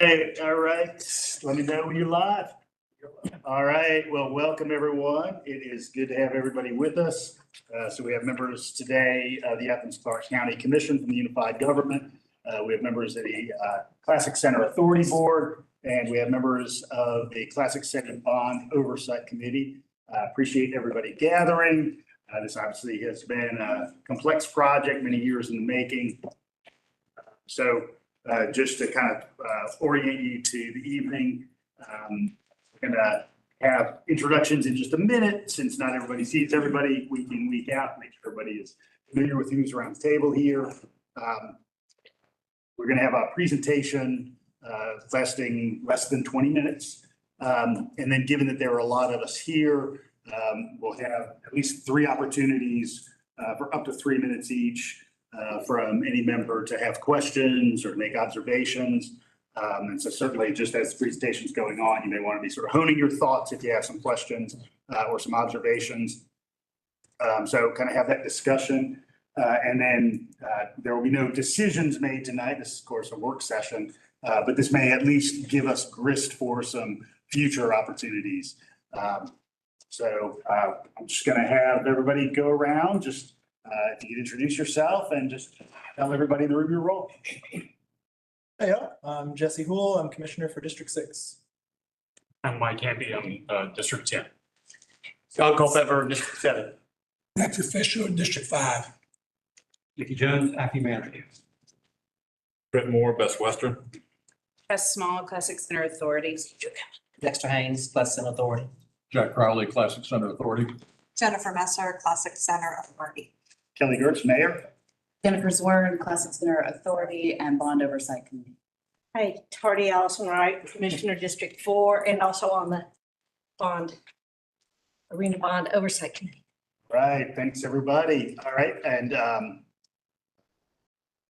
Hey, all right. Let me know when you're live. All right. Well, welcome everyone. It is good to have everybody with us. So we have members today of the Athens-Clarke County Commission from the Unified Government. We have members of the Classic Center Authority Board, and we have members of the Classic Center Bond Oversight Committee. Appreciate everybody gathering. This obviously has been a complex project, many years in the making. So just to kind of orient you to the evening, we're going to have introductions in just a minute, since not everybody sees everybody week in, week out. Make sure everybody is familiar with who's around the table here. We're going to have a presentation lasting less than 20 minutes. And then given that there are a lot of us here, we'll have at least 3 opportunities for up to 3 minutes each from any member to have questions or make observations. And so certainly just as the presentation's going on, you may want to be sort of honing your thoughts if you have some questions or some observations. So kind of have that discussion. And then there will be no decisions made tonight. This is, of course, a work session, but this may at least give us grist for some future opportunities. So I'm just going to have everybody go around, just if you could introduce yourself and just tell everybody in the room your role. Hey, I'm Jesse Houle. I'm Commissioner for District 6. I'm Mike Hamby. I'm District 10. John Culpepper, District 7. Matthew Fisher, District 5. Mickey Jones, Acting Manager. Brett Moore, Best Western. Press Small, Classic Center Authority. Dexter Haynes, Classic Center Authority. Jack Crowley, Classic Center Authority. Jennifer Messer, Classic Center Authority. Kelly Gertz, Mayor. Jennifer Zwern, Classic Center Authority and Bond Oversight Committee. Hi, Tardy Allison Wright, Commissioner District 4, and also on the Arena Bond Oversight Committee. Right. Thanks, everybody. All right. And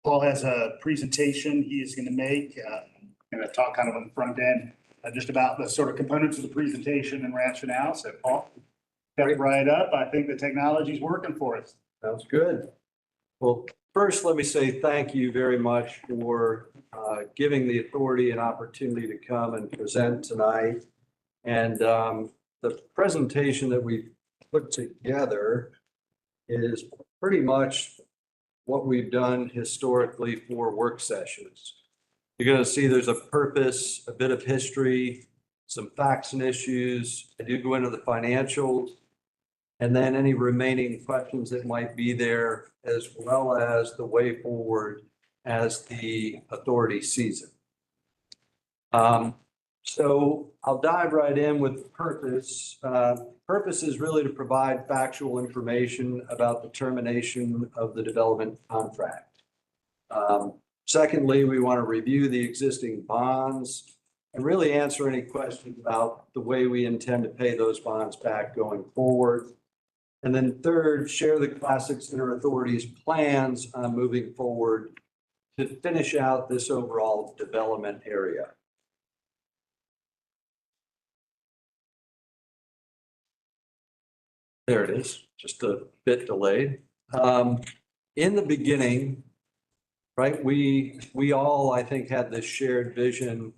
Paul has a presentation he is going to make. Going to talk kind of on the front end just about the sort of components of the presentation and rationale. So Paul, step right up. I think the technology is working for us. Sounds good. Well, first, let me say thank you very much for giving the authority an opportunity to come and present tonight. And the presentation that we put together is pretty much what we've done historically for work sessions. You're going to see there's a purpose, a bit of history, some facts and issues. I do go into the financials, and then any remaining questions that might be there, as well as the way forward as the authority sees it. So I'll dive right in with the purpose. Purpose is really to provide factual information about the termination of the development contract. Secondly, we want to review the existing bonds and really answer any questions about the way we intend to pay those bonds back going forward. And then third, share the Classic Center Authority's plans on moving forward to finish out this overall development area. There it is, just a bit delayed. In the beginning, right, we all, I think, had this shared vision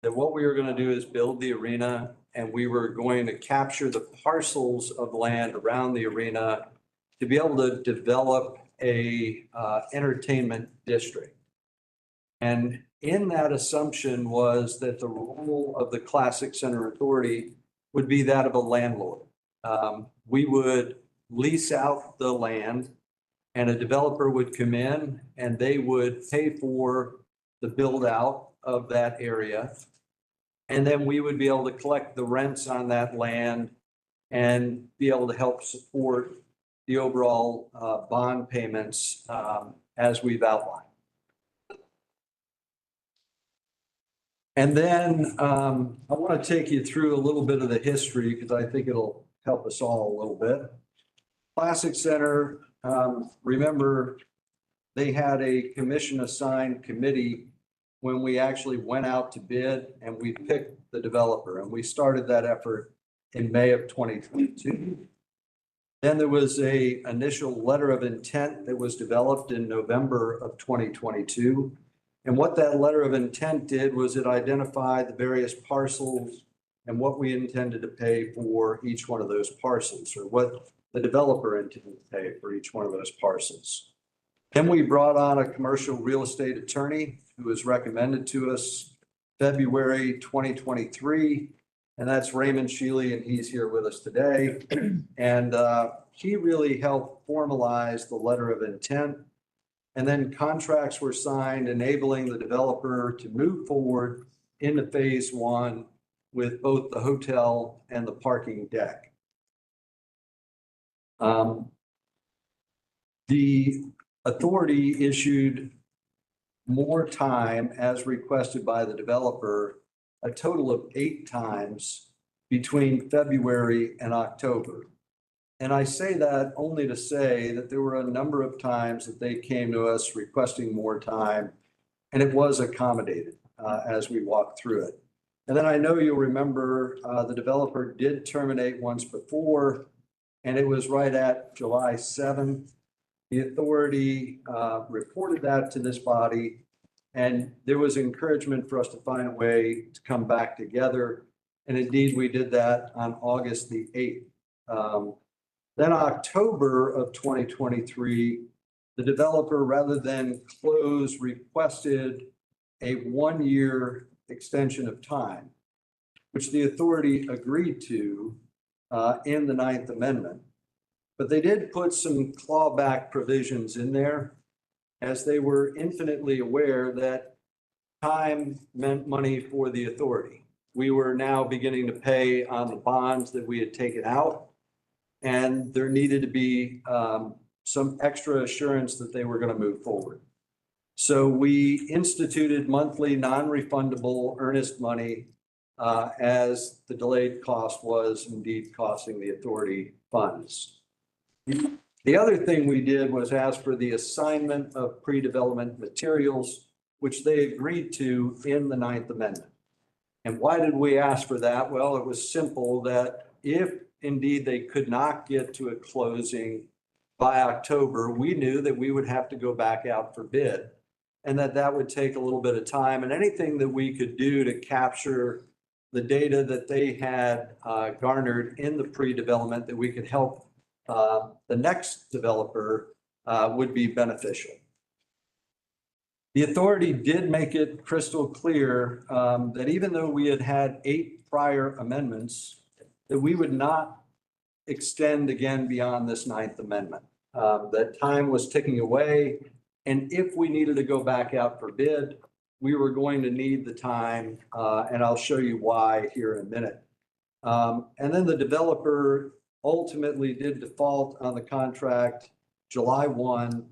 that what we were going to do is build the arena, and we were going to capture the parcels of land around the arena to be able to develop a entertainment district. And in that assumption was that the role of the Classic Center Authority would be that of a landlord. We would lease out the land, and a developer would come in and they would pay for the build out of that area. And then we would be able to collect the rents on that land and be able to help support the overall bond payments as we've outlined. And then I want to take you through a little bit of the history because I think it'll help us all a little bit. Classic Center, remember, they had a commission assigned committee when we actually went out to bid and we picked the developer, and we started that effort in May of 2022. Then there was a initial letter of intent that was developed in November of 2022. And what that letter of intent did was it identified the various parcels and what we intended to pay for each one of those parcels, or what the developer intended to pay for each one of those parcels. Then we brought on a commercial real estate attorney who was recommended to us February 2023. And that's Raymond Shealy, and he's here with us today. And he really helped formalize the letter of intent. And then contracts were signed enabling the developer to move forward into phase one with both the hotel and the parking deck. The authority issued more time as requested by the developer, a total of 8 times between February and October. And I say that only to say that there were a number of times that they came to us requesting more time, and it was accommodated as we walked through it. And then I know you'll remember the developer did terminate once before, and it was right at July 7th. The authority reported that to this body, and there was encouragement for us to find a way to come back together. And indeed, we did that on August the 8th. Then October of 2023, the developer, rather than close, requested a 1-year extension of time, which the authority agreed to in the 9th Amendment. But they did put some clawback provisions in there, as they were infinitely aware that time meant money for the authority. We were now beginning to pay on the bonds that we had taken out, and there needed to be some extra assurance that they were going to move forward. So we instituted monthly non-refundable earnest money as the delayed cost was indeed costing the authority funds. The other thing we did was ask for the assignment of pre-development materials, which they agreed to in the 9th Amendment. And why did we ask for that? Well, it was simple that if indeed they could not get to a closing by October, we knew that we would have to go back out for bid, and that would take a little bit of time. And anything that we could do to capture the data that they had garnered in the pre-development that we could help the next developer would be beneficial. The authority did make it crystal clear that even though we had had 8 prior amendments, that we would not extend again beyond this 9th Amendment. That time was ticking away, and if we needed to go back out for bid, we were going to need the time, and I'll show you why here in a minute. And then the developer ultimately did default on the contract July 1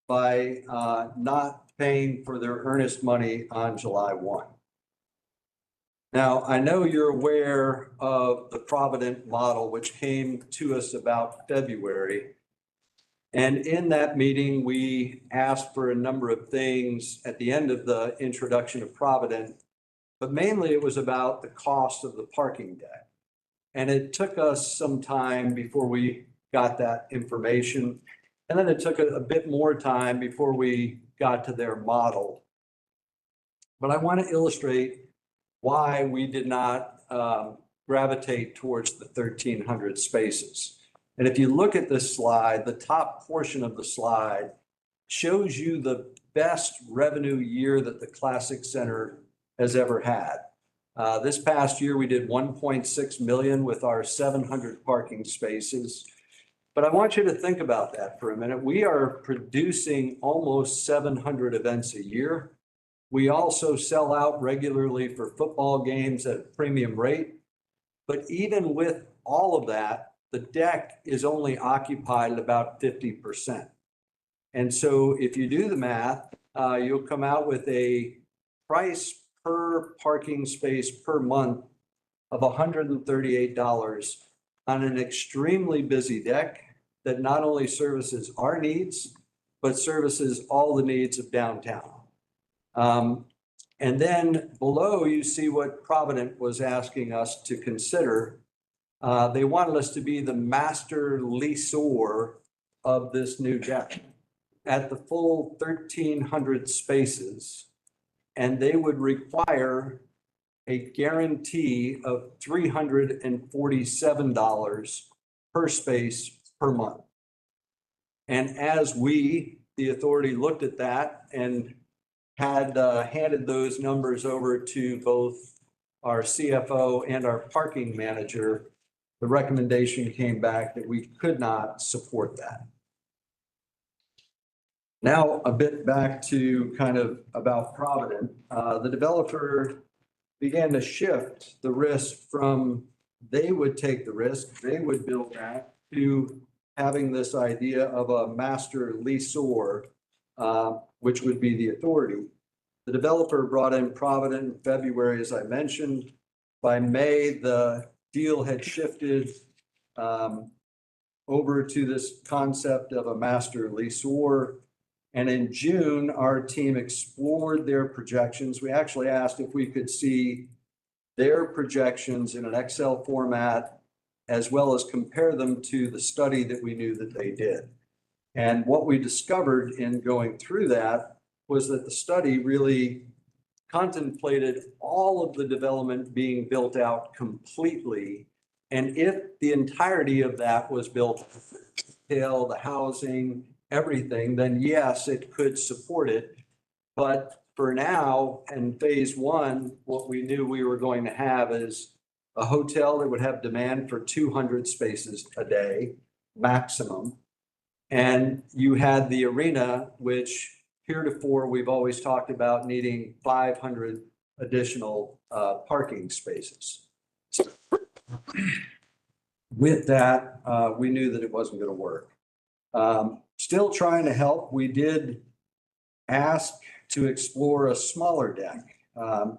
by not paying for their earnest money on July 1. Now, I know you're aware of the Provident model, which came to us about February. And in that meeting, we asked for a number of things at the end of the introduction of Provident, but mainly it was about the cost of the parking deck. And it took us some time before we got that information. And then it took a bit more time before we got to their model. But I want to illustrate why we did not gravitate towards the 1,300 spaces. And if you look at this slide, the top portion of the slide shows you the best revenue year that the Classic Center has ever had. This past year, we did 1.6 million with our 700 parking spaces. But I want you to think about that for a minute. We are producing almost 700 events a year. We also sell out regularly for football games at a premium rate. But even with all of that, the deck is only occupied at about 50%. And so if you do the math, you'll come out with a price per parking space per month of $138 on an extremely busy deck that not only services our needs, but services all the needs of downtown. And then below, you see what Provident was asking us to consider. They wanted us to be the master lessor of this new deck. At the full 1,300 spaces, and they would require a guarantee of $347 per space per month. And as we, the authority, looked at that and had handed those numbers over to both our CFO and our parking manager, the recommendation came back that we could not support that. Now, a bit back to kind of about Provident, the developer began to shift the risk from they would take the risk, they would build that, to having this idea of a master leaseor, which would be the authority. The developer brought in Provident in February, as I mentioned. By May, the deal had shifted over to this concept of a master leaseor. And in June, our team explored their projections. We actually asked if we could see their projections in an Excel format, as well as compare them to the study that we knew that they did. And what we discovered in going through that was that the study really contemplated all of the development being built out completely. And if the entirety of that was built, the housing, everything, then yes, it could support it. But for now, in phase one, what we knew we were going to have is a hotel that would have demand for 200 spaces a day, maximum. And you had the arena, which heretofore we've always talked about needing 500 additional parking spaces. With that, we knew that it wasn't going to work. Still trying to help. We did ask to explore a smaller deck,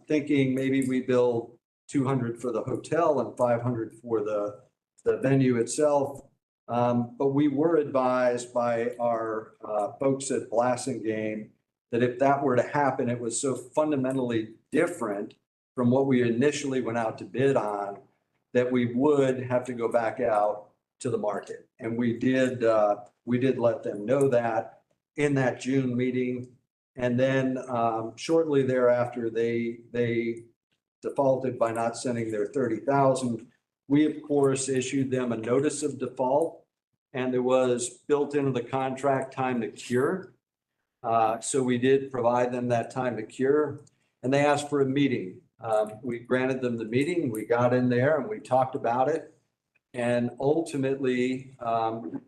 thinking maybe we build 200 for the hotel and 500 for the venue itself. But we were advised by our folks at Blassingame that if that were to happen, it was so fundamentally different from what we initially went out to bid on that we would have to go back out to the market. And we did let them know that in that June meeting. And then shortly thereafter, they defaulted by not sending their 30,000. We, of course, issued them a notice of default, and there was built into the contract time to cure. So we did provide them that time to cure, and they asked for a meeting. We granted them the meeting. We got in there and we talked about it. And ultimately,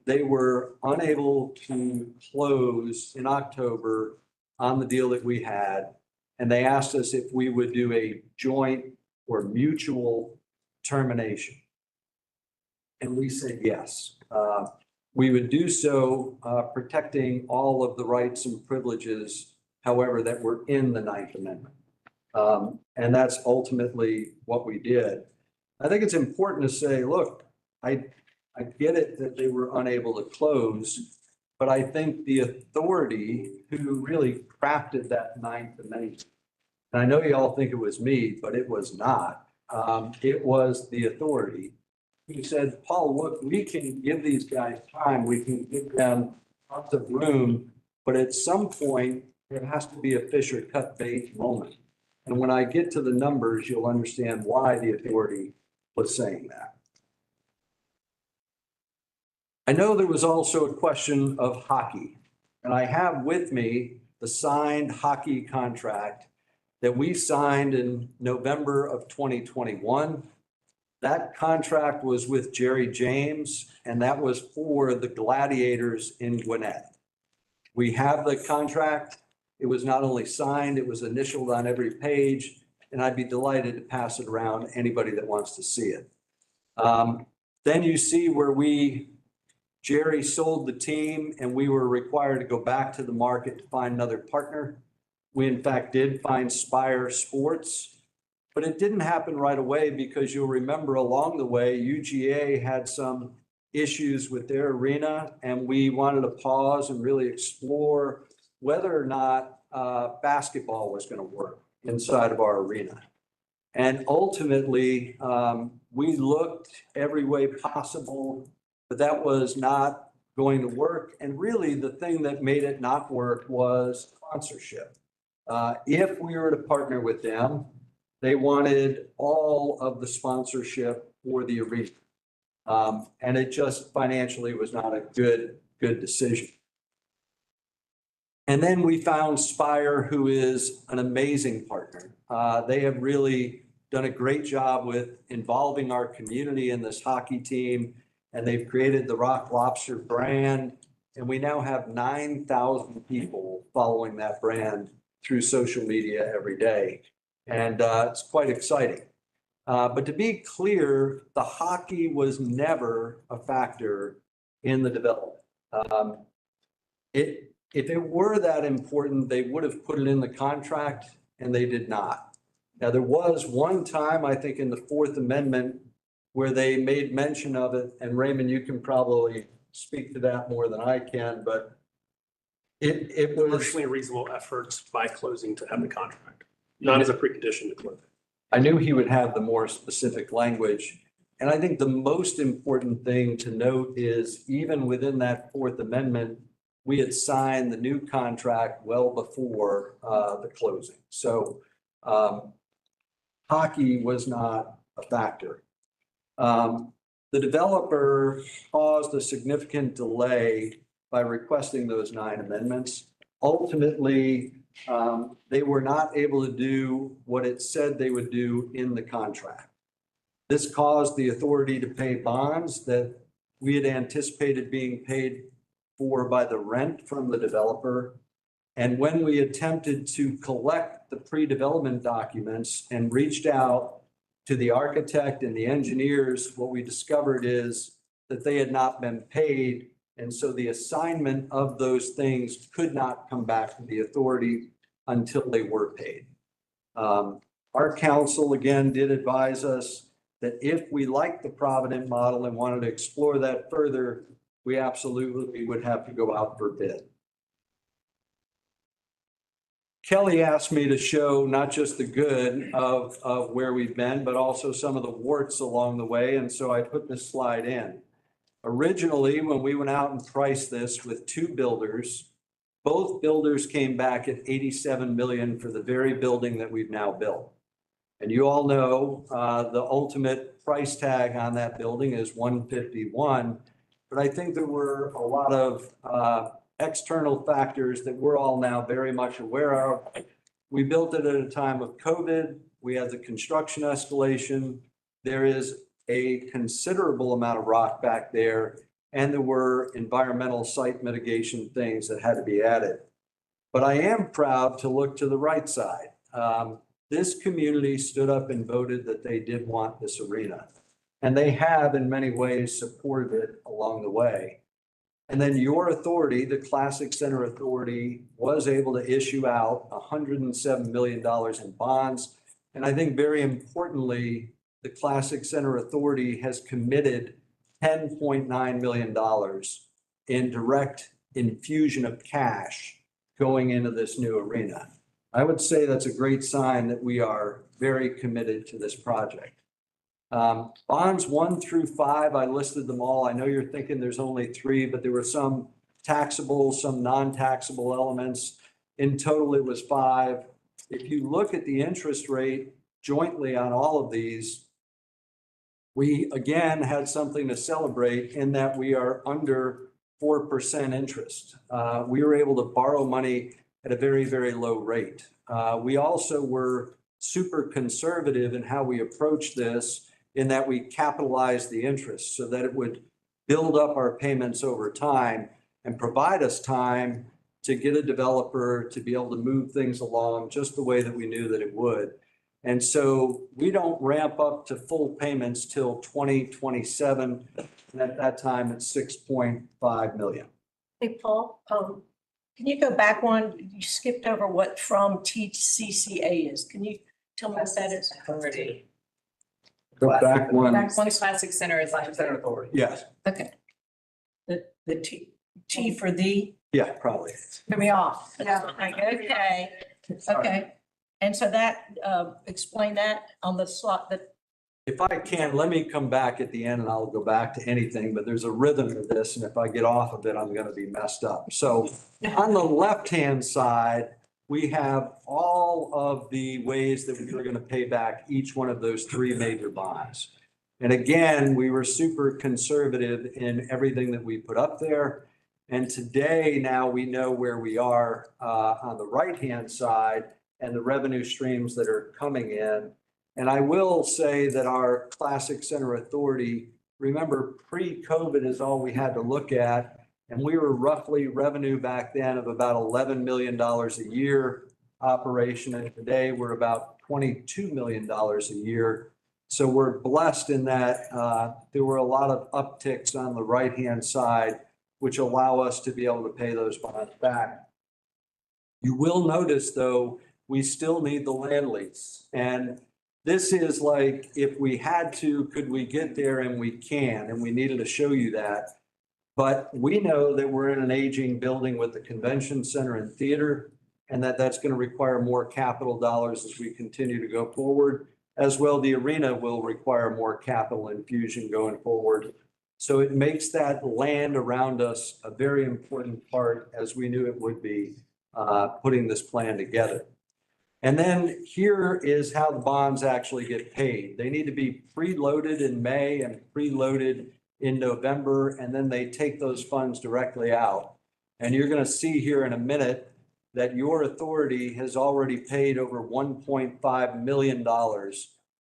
they were unable to close in October on the deal that we had. And they asked us if we would do a joint or mutual termination. And we said yes. We would do so protecting all of the rights and privileges, however, that were in the Ninth Amendment. And that's ultimately what we did. I think it's important to say, look, I get it that they were unable to close, but I think the authority who really crafted that Ninth Amendment, and I know you all think it was me, but it was not. It was the authority who said, Paul, look, we can give these guys time. We can give them lots of room, but at some point, there has to be a Fisher cut bait moment. And when I get to the numbers, you'll understand why the authority was saying that. I know there was also a question of hockey, and I have with me the signed hockey contract that we signed in November of 2021. That contract was with Jerry James, and that was for the Gladiators in Gwinnett. We have the contract. It was not only signed, it was initialed on every page, and I'd be delighted to pass it around to anybody that wants to see it. Then you see where Jerry sold the team and we were required to go back to the market to find another partner. We in fact did find Spire Sports, but it didn't happen right away because you'll remember along the way, UGA had some issues with their arena and we wanted to pause and really explore whether or not basketball was going to work inside of our arena. And ultimately, we looked every way possible, but that was not going to work. And really the thing that made it not work was sponsorship. If we were to partner with them, they wanted all of the sponsorship for the arena. And it just financially was not a good decision. And then we found Spire, who is an amazing partner. They have really done a great job with involving our community in this hockey team, and they've created the Rock Lobster brand. And we now have 9,000 people following that brand through social media every day. And it's quite exciting. But to be clear, the hockey was never a factor in the development. If it were that important, they would have put it in the contract, and they did not. Now, there was one time, I think, in the Fourth Amendment where they made mention of it, and Raymond, you can probably speak to that more than I can, but it was Commercially reasonable efforts by closing to have the contract, not as a precondition to closing. I knew he would have the more specific language. And I think the most important thing to note is even within that Fourth Amendment, we had signed the new contract well before the closing. So hockey was not a factor. The developer caused a significant delay by requesting those 9 amendments. Ultimately, they were not able to do what it said they would do in the contract. This caused the authority to pay bonds that we had anticipated being paid for by the rent from the developer. And when we attempted to collect the pre-development documents and reached out to the architect and the engineers, what we discovered is that they had not been paid. And so the assignment of those things could not come back to the authority until they were paid. Our counsel, again, did advise us that if we liked the Provident model and wanted to explore that further, we absolutely would have to go out for bid. Kelly asked me to show not just the good of where we've been, but also some of the warts along the way. And so I put this slide in. Originally, when we went out and priced this with 2 builders, both builders came back at 87 million for the very building that we've now built. And you all know the ultimate price tag on that building is 151. But I think there were a lot of external factors that we're all now very much aware of. We built it at a time of COVID. We had the construction escalation. There is a considerable amount of rock back there, and there were environmental site mitigation things that had to be added. But I am proud to look to the right side. This community stood up and voted that they did want this arena, and they have in many ways supported it along the way. And then your authority, the Classic Center Authority, was able to issue out $107 million in bonds. And I think very importantly, the Classic Center Authority has committed $10.9 million in direct infusion of cash going into this new arena. I would say that's a great sign that we are very committed to this project. Bonds 1 through 5, I listed them all. I know you're thinking there's only 3, but there were some taxable, some non-taxable elements. In total, it was 5. If you look at the interest rate jointly on all of these, we again had something to celebrate in that we are under 4% interest. We were able to borrow money at a very, very low rate. We also were super conservative in how we approached this, in that we capitalized the interest so that it would build up our payments over time and provide us time to get a developer to be able to move things along just the way that we knew that it would. And so we don't ramp up to full payments till 2027. And at that time, it's 6.5 million. Hey, Paul, can you go back one? You skipped over what from TCCA is. Can you tell me what that is? Authority. Go back one. Back one Classic Center is like. Center Authority. Yes. Okay. The T for the, Yeah, probably. threw me off. Yeah. Okay, okay. And so that, explain that on the slot that. If I can, let me come back at the end and I'll go back to anything, but there's a rhythm to this. And if I get off of it, I'm going to be messed up. So on the left-hand side, we have all of the ways that we were going to pay back each one of those three major bonds. And again, we were super conservative in everything that we put up there. And today, now we know where we are on the right-hand side and the revenue streams that are coming in. And I will say that our Classic Center Authority, remember, pre-COVID is all we had to look at. And we were roughly revenue back then of about $11 million a year operation. And today we're about $22 million a year. So we're blessed in that there were a lot of upticks on the right-hand side, which allow us to be able to pay those bonds back. You will notice, though, we still need the land lease. And this is like, if we had to, could we get there? And we can, and we needed to show you that. But we know that we're in an aging building with the convention center and theater, and that's going to require more capital dollars as we continue to go forward. As well, the arena will require more capital infusion going forward. So it makes that land around us a very important part, as we knew it would be, putting this plan together. And then here is how the bonds actually get paid. They need to be preloaded in May and preloaded in November, and then they take those funds directly out. And you're going to see here in a minute that your authority has already paid over $1.5 million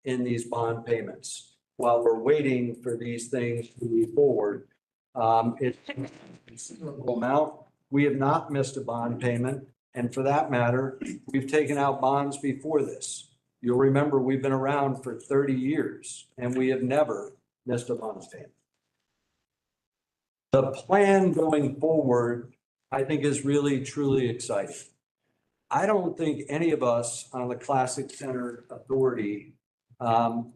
in these bond payments while we're waiting for these things to move forward. It's a considerable amount. We have not missed a bond payment. And for that matter, we've taken out bonds before this. You'll remember we've been around for 30 years and we have never missed a bond payment. The plan going forward, I think, is really, truly exciting. I don't think any of us on the Classic Center Authority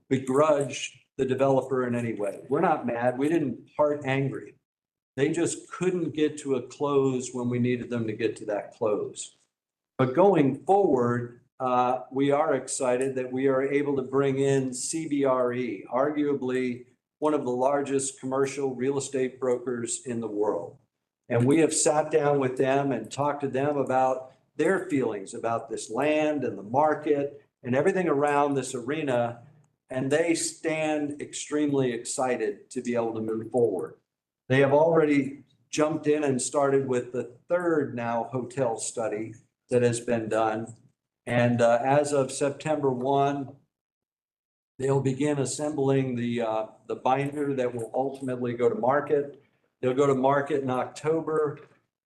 begrudge the developer in any way. We're not mad. We didn't part angry. They just couldn't get to a close when we needed them to get to that close. But going forward, we are excited that we are able to bring in CBRE, arguably one of the largest commercial real estate brokers in the world. And we have sat down with them and talked to them about their feelings about this land and the market and everything around this arena. And they stand extremely excited to be able to move forward. They have already jumped in and started with the third now hotel study that has been done. And as of September 1, they'll begin assembling the binder that will ultimately go to market. They'll go to market in October,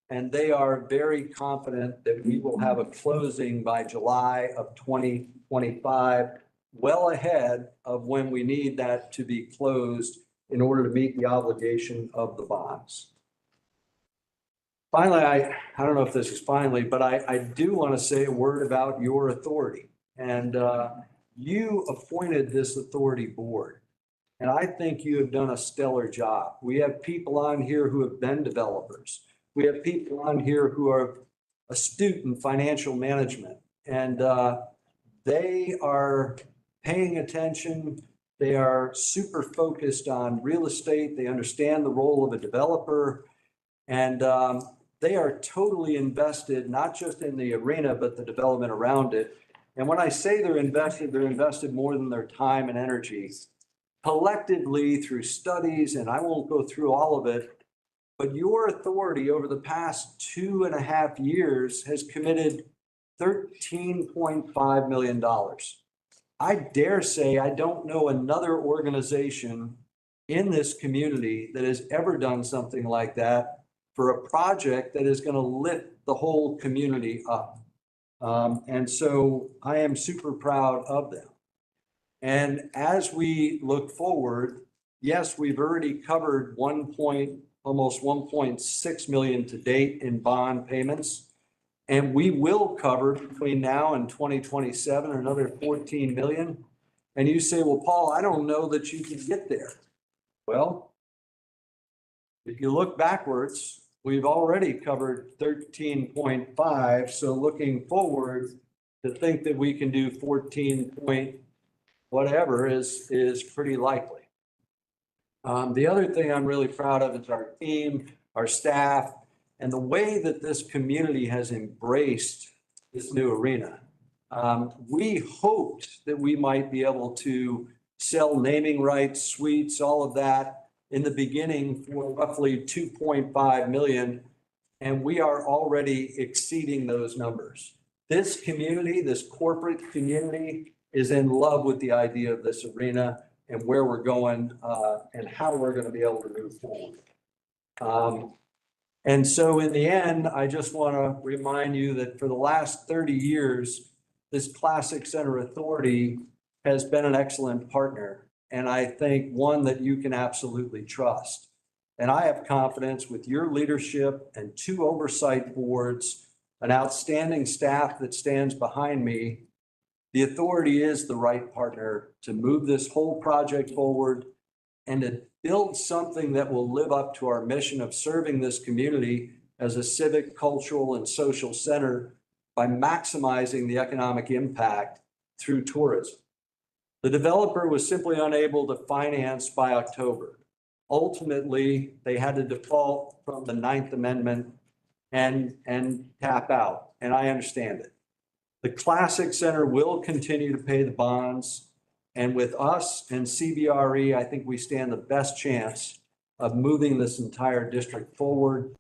and they are very confident that we will have a closing by July of 2025, well ahead of when we need that to be closed in order to meet the obligation of the bonds. Finally, I don't know if this is finally, but I do want to say a word about your authority. And you appointed this authority board, and I think you have done a stellar job. We have people on here who have been developers. We have people on here who are astute in financial management, and they are paying attention. They are super focused on real estate. They understand the role of a developer, and they are totally invested, not just in the arena, but the development around it. And when I say they're invested more than their time and energy. Collectively through studies, and I won't go through all of it, but your authority over the past 2.5 years has committed $13.5 million. I dare say I don't know another organization in this community that has ever done something like that for a project that is going to lift the whole community up. And so I am super proud of them. And as we look forward, yes, we've already covered almost 1.6 million to date in bond payments. And we will cover between now and 2027 another 14 million. And you say, well, Paul, I don't know that you can get there. Well, if you look backwards, we've already covered 13.5. So looking forward, to think that we can do 14 point whatever is pretty likely. The other thing I'm really proud of is our team, our staff, and the way that this community has embraced this new arena. We hoped that we might be able to sell naming rights, suites, all of that in the beginning for roughly 2.5 million. And we are already exceeding those numbers. This community, this corporate community is in love with the idea of this arena and where we're going and how we're going to be able to move forward. And so in the end, I just want to remind you that for the last 30 years, this Classic Center Authority has been an excellent partner. And I think one that you can absolutely trust. And I have confidence with your leadership and 2 oversight boards, an outstanding staff that stands behind me. The authority is the right partner to move this whole project forward and to build something that will live up to our mission of serving this community as a civic, cultural, and social center by maximizing the economic impact through tourism. The developer was simply unable to finance by October. Ultimately, they had to default from the 9th Amendment and tap out, and I understand it. The Classic Center will continue to pay the bonds, and with us and CBRE, I think we stand the best chance of moving this entire district forward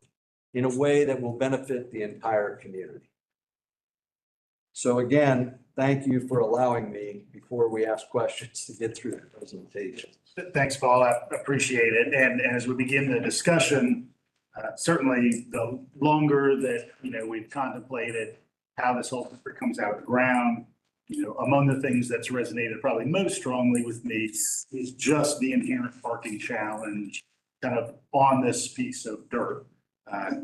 in a way that will benefit the entire community. So again, thank you for allowing me, before we ask questions, to get through the presentation. Thanks, Paul. I appreciate it. And as we begin the discussion, certainly the longer that, we've contemplated how this whole thing comes out of the ground, among the things that's resonated probably most strongly with me is just the inherent parking challenge kind of on this piece of dirt.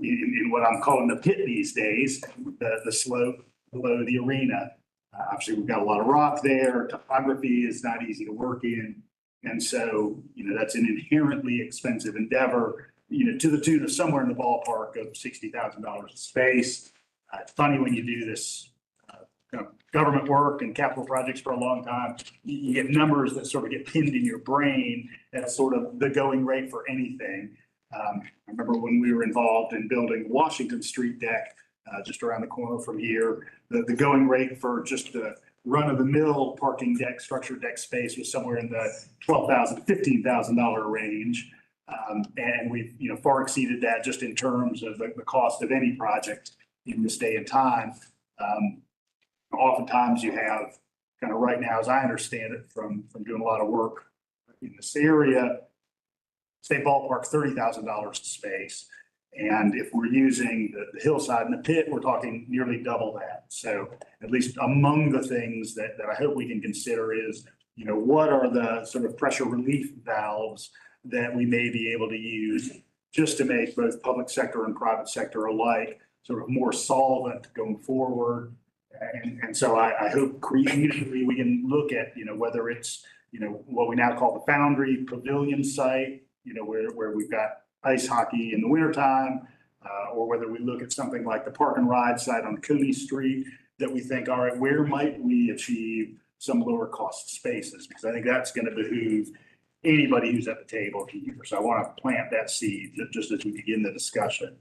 In what I'm calling the pit these days, the slope below the arena. Obviously, we've got a lot of rock there. Topography is not easy to work in. And so, that's an inherently expensive endeavor, to the tune of somewhere in the ballpark of $60,000 a space. It's funny when you do this kind of government work and capital projects for a long time, you get numbers that sort of get pinned in your brain as sort of the going rate for anything. I remember when we were involved in building Washington Street deck, just around the corner from here, the going rate for just the run-of-the-mill parking deck, structured deck space was somewhere in the $12,000 to $15,000 range. And we've, far exceeded that just in terms of the cost of any project in this day and time. Oftentimes you have kind of right now, as I understand it, from doing a lot of work in this area, say ballpark $30,000 a space. And if we're using the hillside and the pit, we're talking nearly double that. So at least among the things that I hope we can consider is, what are the sort of pressure relief valves that we may be able to use just to make both public sector and private sector alike sort of more solvent going forward. And so I hope creatively we can look at, whether it's, what we now call the Foundry Pavilion site, where we've got ice hockey in the wintertime, or whether we look at something like the park and ride site on Coney Street that we think, all right, where might we achieve some lower cost spaces? Because I think that's going to behoove anybody who's at the table here. So I want to plant that seed just as we begin the discussion.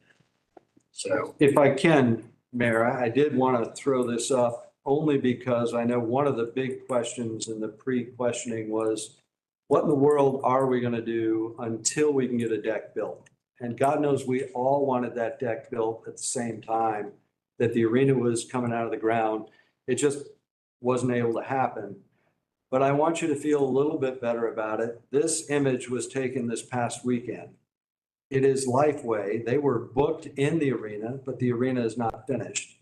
So if I can, Mayor, I did want to throw this up only because I know one of the big questions in the pre-questioning was, what in the world are we going to do until we can get a deck built? And God knows we all wanted that deck built at the same time that the arena was coming out of the ground. It just wasn't able to happen. But I want you to feel a little bit better about it. This image was taken this past weekend. It is Lifeway. They were booked in the arena, but the arena is not finished.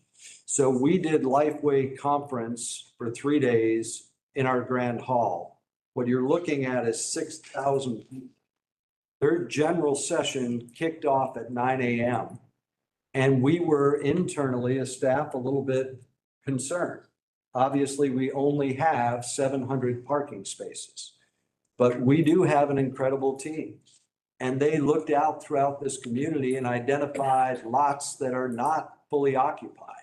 So we did Lifeway conference for 3 days in our grand hall. What you're looking at is 6,000 people. Their general session kicked off at 9 a.m. And we were internally, as staff, a little bit concerned. Obviously, we only have 700 parking spaces, but we do have an incredible team. And they looked out throughout this community and identified lots that are not fully occupied.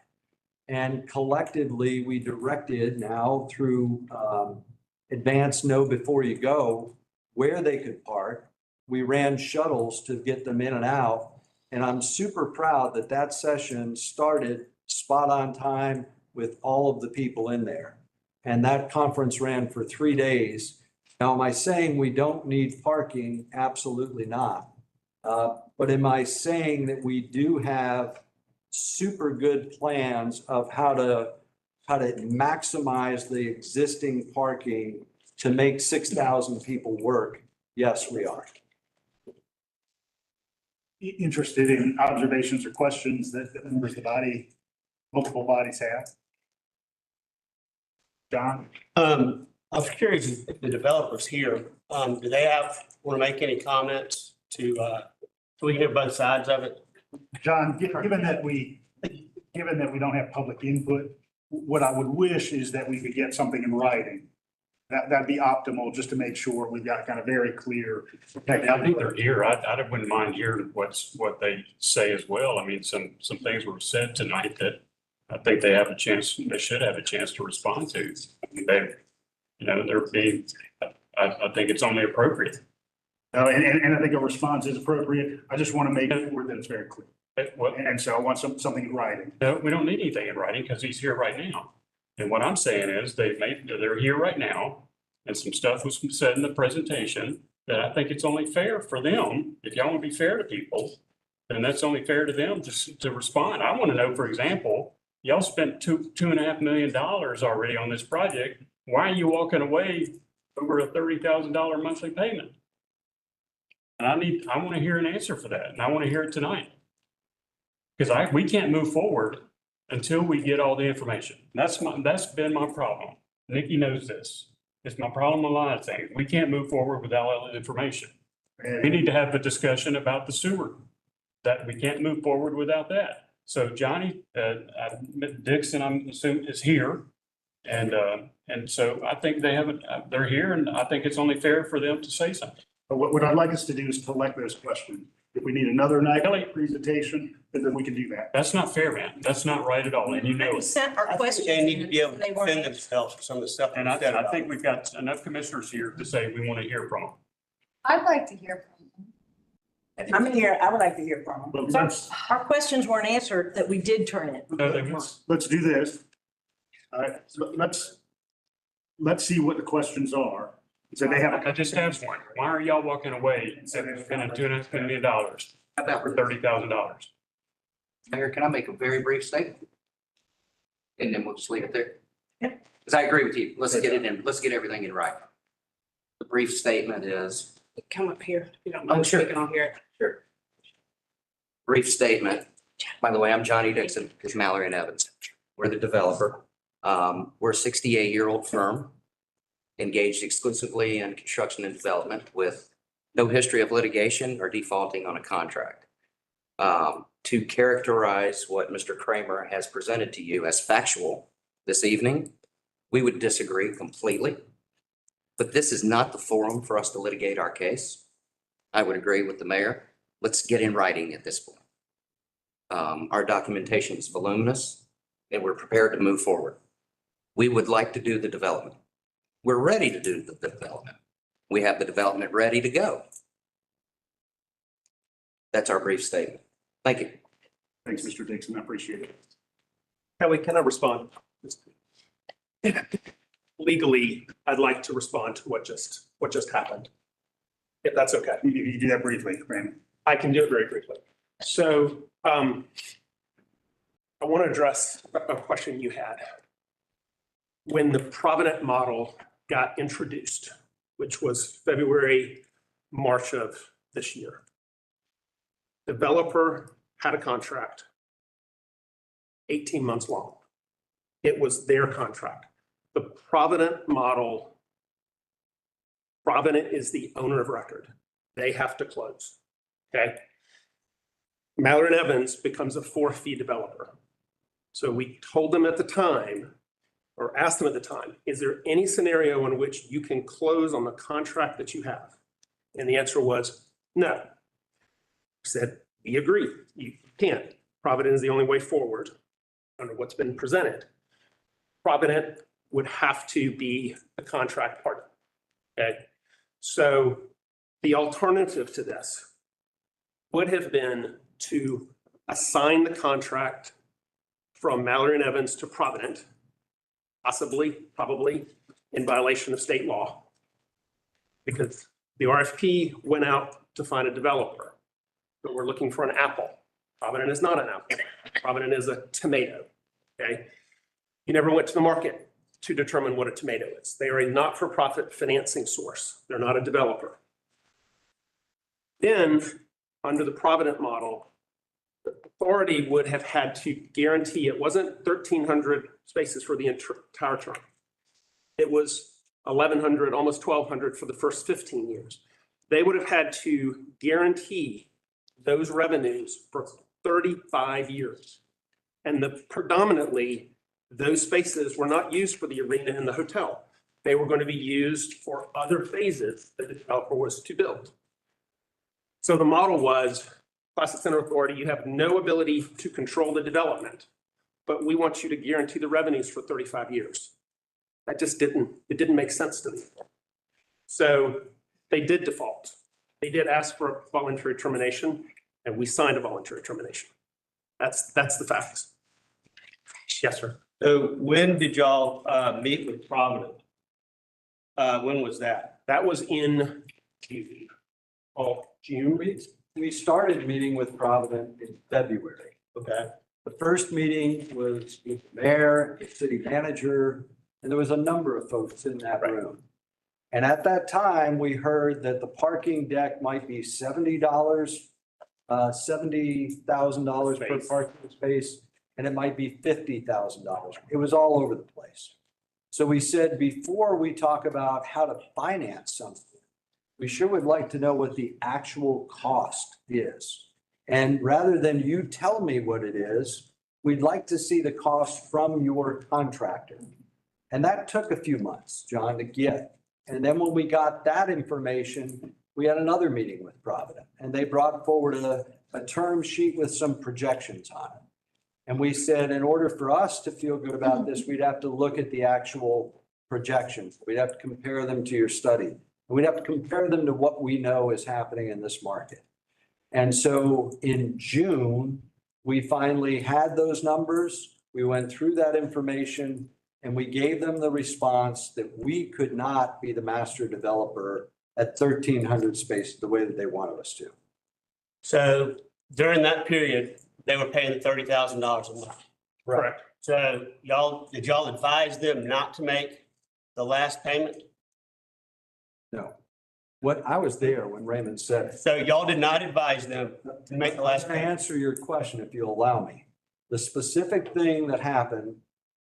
And collectively, we directed now through advance know before you go where they could park. We ran shuttles to get them in and out. And I'm super proud that that session started spot on time with all of the people in there. And that conference ran for 3 days. Now, am I saying we don't need parking? Absolutely not. But am I saying that we do have super good plans of how to maximize the existing parking to make 6,000 people work? Yes, we are. Interested in observations or questions that the members of the body, multiple bodies have? John? I was curious if the developers here, do they want to make any comments to, so we can hear both sides of it? John, given that we don't have public input, what I would wish is that we could get something in writing. That'd be optimal, just to make sure we've got kind of very clear. I think they're here. I wouldn't mind hearing what they say as well. I mean, some things were said tonight that I think they should have a chance to respond to. I mean, they're being, I think it's only appropriate. And I think a response is appropriate. I just want to make sure that it's very clear. And so I want something in writing. No, we don't need anything in writing because he's here right now. And what I'm saying is they're here right now, and some stuff was said in the presentation that I think it's only fair for them. If y'all want to be fair to people, then that's only fair to them to respond. I want to know, for example, y'all spent $2.5 million already on this project. Why are you walking away over a $30,000 monthly payment? And I want to hear an answer for that, and I want to hear it tonight. Because we can't move forward until we get all the information. That's been my problem. Nikki knows this. It's my problem on a lot of things. We can't move forward without all the information. We need to have a discussion about the sewer. That we can't move forward without that. So Johnny, Dixon, I'm assuming, is here. And so I think they're here, and I think it's only fair for them to say something. But what I'd like us to do is collect those questions. If we need another night presentation, then we can do that. That's not fair, man. That's not right at all. And you know We it. sent our questions. They need to be able to They weren't defend answered. themselves for some of the stuff. And I think we've got enough commissioners here to say we want to hear from them. I'd like to hear from them. I'm here, I would like to hear from them. But Our questions weren't answered that we did turn in. let's do this. All right, so let's see what the questions are. So they have. I just asked one. Why are y'all walking away and spending $2.5 million for $30,000? Mayor, can I make a very brief statement? And then we'll just leave it there. Because I agree with you. Let's get it in. Let's get everything in writing. The brief statement is. Come up here. If you don't Oh, mind sure. speaking on here. Sure. Brief statement. By the way, I'm Johnny Dixon, because Mallory and Evans. We're the developer. We're a 68-year-old firm engaged exclusively in construction and development with no history of litigation or defaulting on a contract. To characterize what Mr. Kramer has presented to you as factual this evening, we would disagree completely. But this is not the forum for us to litigate our case. I would agree with the mayor. Let's get in writing at this point. Our documentation is voluminous and we're prepared to move forward. We would like to do the development. We're ready to do the development. We have the development ready to go. That's our brief statement. Thank you. Thanks, Mr. Dixon. I appreciate it. Kelly, can I respond? Legally, I'd like to respond to what just happened. If that's okay. You do that briefly, Brandon. I can do it very briefly. So I want to address a question you had. When the Provident model got introduced, which was February, March of this year, developer had a contract 18 months long. It was their contract. The Provident model, Provident is the owner of record. They have to close, okay? Mallory and Evans becomes a 4-fee developer. So we told them at the time, or asked them at the time, is there any scenario in which you can close on the contract that you have? And the answer was no. I said, we agree, you can't. Provident is the only way forward under what's been presented. Provident would have to be a contract partner, okay? So the alternative to this would have been to assign the contract from Mallory and Evans to Provident possibly, probably in violation of state law. Because the RFP went out to find a developer, but we're looking for an apple. Provident is not an apple. Provident is a tomato, okay? You never went to the market to determine what a tomato is. They are a not-for-profit financing source. They're not a developer. Then, under the Provident model, the authority would have had to guarantee it wasn't 1,300 spaces for the entire term. It was 1,100, almost 1,200 for the first 15 years. They would have had to guarantee those revenues for 35 years. And predominantly, those spaces were not used for the arena and the hotel. They were going to be used for other phases that the developer was to build. So the model was, Classic Center Authority, you have no ability to control the development, but we want you to guarantee the revenues for 35 years. That just didn't make sense to me. So they did default. They did ask for a voluntary termination, and we signed a voluntary termination. That's the facts. Yes, sir. So when did y'all meet with Provident? When was that? That was in June. We started meeting with Provident in February. Okay. The first meeting was with the mayor, the city manager, and there was a number of folks in that room. And at that time, we heard that the parking deck might be $70, $70,000 per parking space, and it might be $50,000. It was all over the place. So we said, before we talk about how to finance something, we sure would like to know what the actual cost is. And rather than you tell me what it is, we'd like to see the cost from your contractor. And that took a few months, John, to get. And then when we got that information, we had another meeting with Provident, and they brought forward a term sheet with some projections on it. And we said, in order for us to feel good about this, we'd have to look at the actual projections. We'd have to compare them to your study. We'd have to compare them to what we know is happening in this market. And so in June, we finally had those numbers. We went through that information, and we gave them the response that we could not be the master developer at 1,300 spaces the way that they wanted us to. So during that period, they were paying the $30,000 a month. Correct. So did y'all advise them not to make the last payment? No. I was there when Raymond said it. So y'all did not advise them to make the last To payment? answer your question, if you'll allow me, the specific thing that happened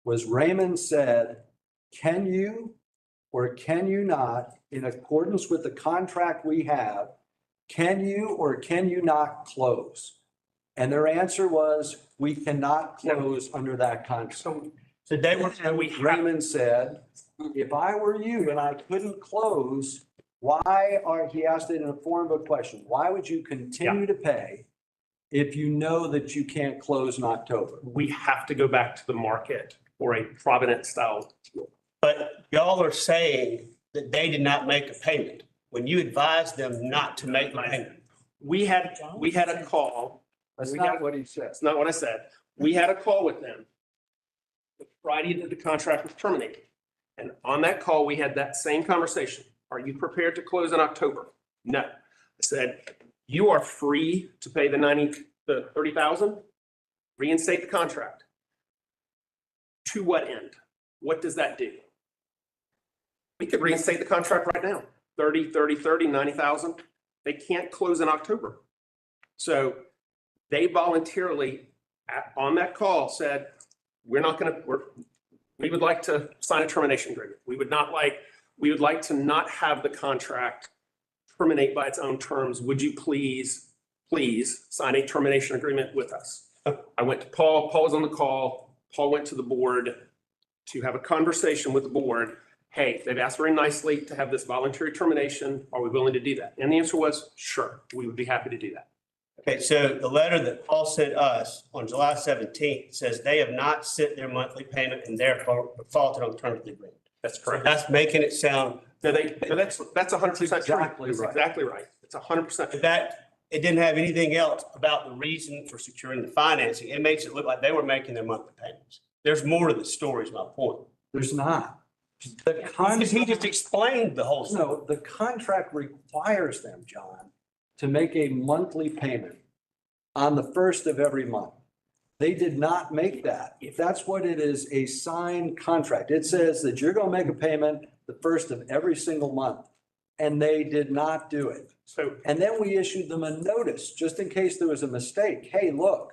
was Raymond said, can you or can you not, in accordance with the contract we have, can you or can you not close? And their answer was, we cannot close under that contract. So they were, Raymond said, if I were you and I couldn't close, he asked it in a form of a question, why would you continue to pay if you know that you can't close in October? We have to go back to the market for a Provident style. but y'all are saying that they did not make a payment when you advised them not to make the payment. We had a call. That's not what he said. That's not what I said. We had a call with them the Friday that the contract was terminated. And on that call, we had that same conversation. Are you prepared to close in October? No. I said, you are free to pay the $30,000, reinstate the contract. To what end? What does that do? We could reinstate the contract right now. 90,000. They can't close in October. So they voluntarily on that call said, we would like to sign a termination agreement. We would like to not have the contract terminate by its own terms. Would you please sign a termination agreement with us? I went to Paul. Paul was on the call. Paul went to the board to have a conversation with the board. Hey, they've asked very nicely to have this voluntary termination. Are we willing to do that? And the answer was, sure, we would be happy to do that. Okay, so the letter that Paul sent us on July 17th says they have not sent their monthly payment and therefore defaulted on the terms of the agreement. That's correct. So that's making it sound. No, that's 100% true. Exactly That's right. exactly right. It's 100%. That it didn't have anything else about the reason for securing the financing. It makes it look like they were making their monthly payments. There's more to the story is my point. There's not. The He contract, just explained the whole. no, the contract requires them, John, to make a monthly payment on the first of every month. They did not make that. If that's what it is, a signed contract. It says that you're going to make a payment the first of every single month. And they did not do it. So And then we issued them a notice, just in case there was a mistake. Hey, look,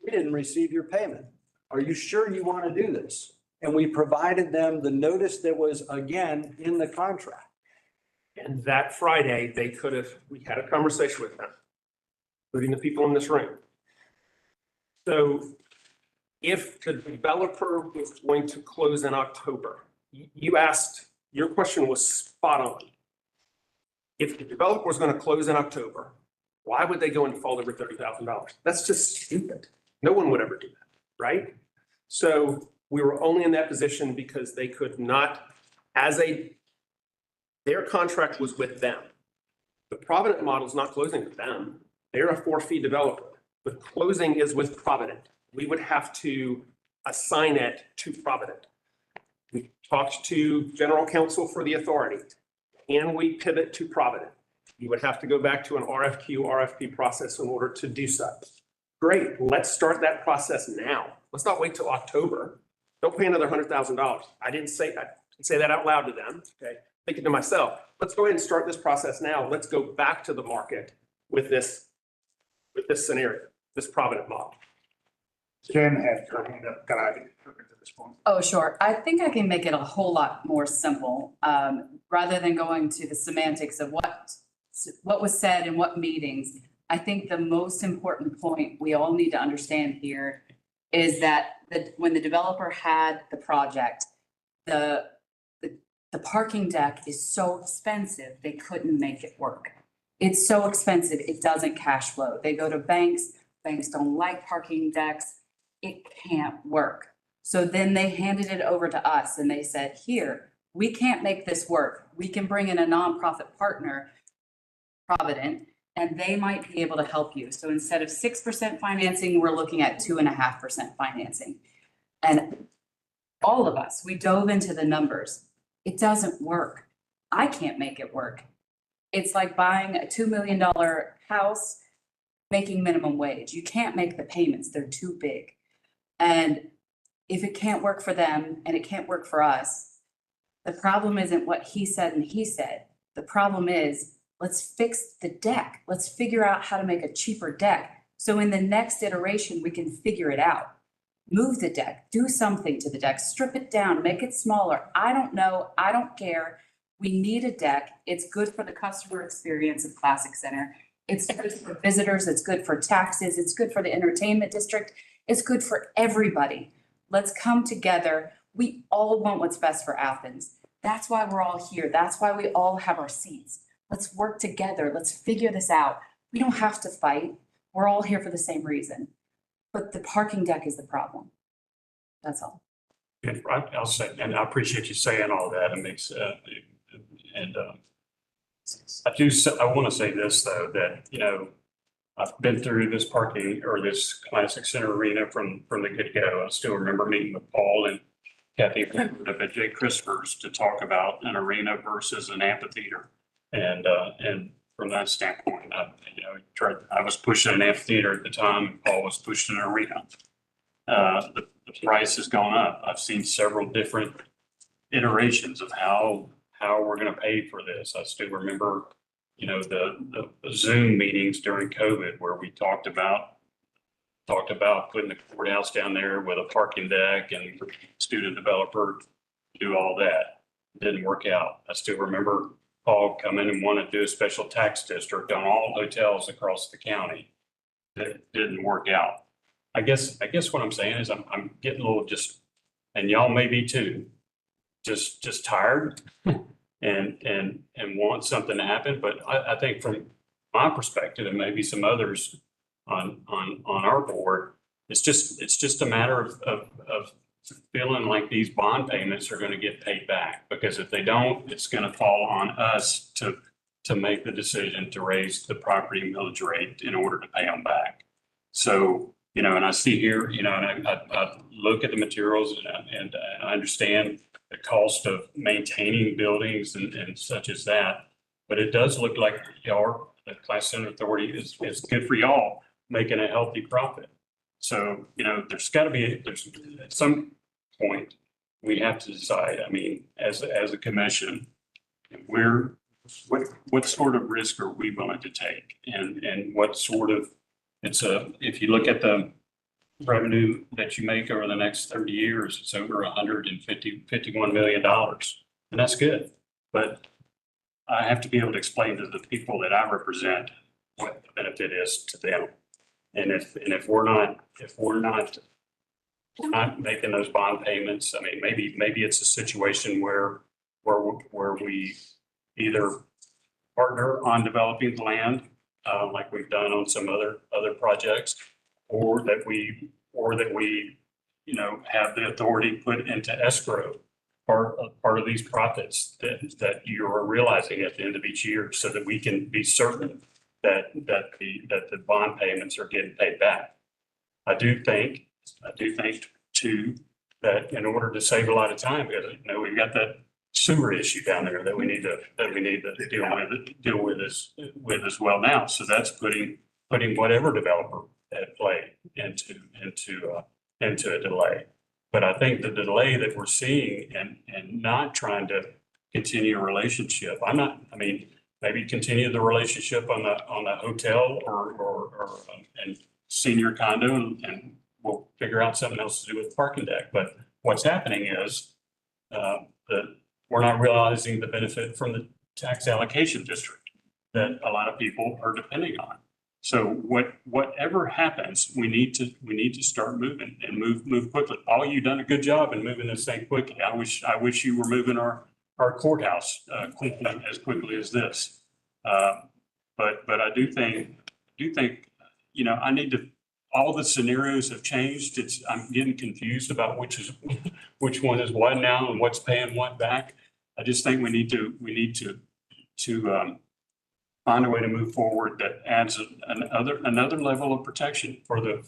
we didn't receive your payment. Are you sure you want to do this? And we provided them the notice that was, again, in the contract. and that Friday, we had a conversation with them, including the people in this room. So if the developer was going to close in October, you asked, your question was spot on. If the developer was going to close in October, why would they go and default over $30,000? That's just stupid. No one would ever do that, right? So we were only in that position because they could not, their contract was with them. The Provident model is not closing with them. They're a 4-fee developer. The closing is with Provident. We would have to assign it to Provident. We talked to general counsel for the authority. Can we pivot to Provident? You would have to go back to an RFP process in order to do so. Great, let's start that process now. Let's not wait till October. Don't pay another $100,000. I didn't say that out loud to them, okay? Thinking to myself, let's go ahead and start this process now. Let's go back to the market with this scenario, this Provident model. Jen had her hand up. Can I to this point? Oh, sure. I think I can make it a whole lot more simple, rather than going to the semantics of what was said in what meetings. I think the most important point we all need to understand here is that when the developer had the project, the parking deck is so expensive, they couldn't make it work. It's so expensive, it doesn't cash flow. They go to banks don't like parking decks. It can't work. So then they handed it over to us and they said, here, we can't make this work. We can bring in a nonprofit partner, Provident, and they might be able to help you. So instead of 6% financing, we're looking at 2.5% financing. And all of us, we dove into the numbers. It doesn't work. I can't make it work. It's like buying a $2 million house, making minimum wage. You can't make the payments. They're too big. And if it can't work for them and it can't work for us, the problem isn't what he said and he said. The problem is, let's fix the deck. Let's figure out how to make a cheaper deck. So in the next iteration, we can figure it out. Move the deck, do something to the deck, strip it down, make it smaller. I don't know, I don't care. We need a deck. It's good for the customer experience of Classic Center. It's good for visitors, it's good for taxes, it's good for the entertainment district. It's good for everybody. Let's come together. We all want what's best for Athens. That's why we're all here. That's why we all have our seats. Let's work together. Let's figure this out. We don't have to fight. We're all here for the same reason. But the parking deck is the problem. That's all. And I'll say, and I appreciate you saying all that. It makes, I want to say this though, that, you know, I've been through this parking or this Classic Center arena from the get-go. I still remember meeting with Paul and Kathy up at Jay Christopher's to talk about an arena versus an amphitheater. And from that standpoint, I was pushing an amphitheater at the time, and Paul was pushing an arena. The price has gone up. I've seen several different iterations of how we're going to pay for this. I still remember, you know, the Zoom meetings during COVID where we talked about putting the courthouse down there with a parking deck and student developer do all that. It didn't work out. I still remember Paul come in and wanted to do a special tax district on all hotels across the county. That didn't work out. I guess what I'm saying is I'm getting a little and y'all may be too, just tired and want something to happen. But I think from my perspective, and maybe some others on our board, it's just a matter of feeling like these bond payments are going to get paid back, because if they don't, it's going to fall on us to make the decision to raise the property millage rate in order to pay them back. So, you know, and I see here, you know, and I look at the materials and I understand the cost of maintaining buildings and such as that. But it does look like the Class Center Authority is good for y'all, making a healthy profit. So, there's got to be, at some point, we have to decide, I mean, as a commission, what sort of risk are we willing to take? And what sort of, if you look at the revenue that you make over the next 30 years, it's over $51 million. And that's good. But I have to be able to explain to the people that I represent what the benefit is to them. And if we're not making those bond payments, I mean, maybe it's a situation where we either partner on developing the land, like we've done on some other projects, or that we have the authority put into escrow part of these profits that you are realizing at the end of each year, so that we can be certain that the bond payments are getting paid back. I do think too, that in order to save a lot of time, because we've got that sewer issue down there that we need to deal with as well now. So that's putting whatever developer at play into a delay. But I think the delay that we're seeing and not trying to continue a relationship, maybe continue the relationship on the hotel or and senior condo, and we'll figure out something else to do with the parking deck. But what's happening is that we're not realizing the benefit from the tax allocation district that a lot of people are depending on. So whatever happens, we need to start moving and move quickly. Paul, you've done a good job in moving this thing quickly. I wish you were moving our courthouse as quickly as this. But I do think I need to. All the scenarios have changed. I'm getting confused about which one is what now and what's paying what back. I just think we need to find a way to move forward that adds another level of protection for the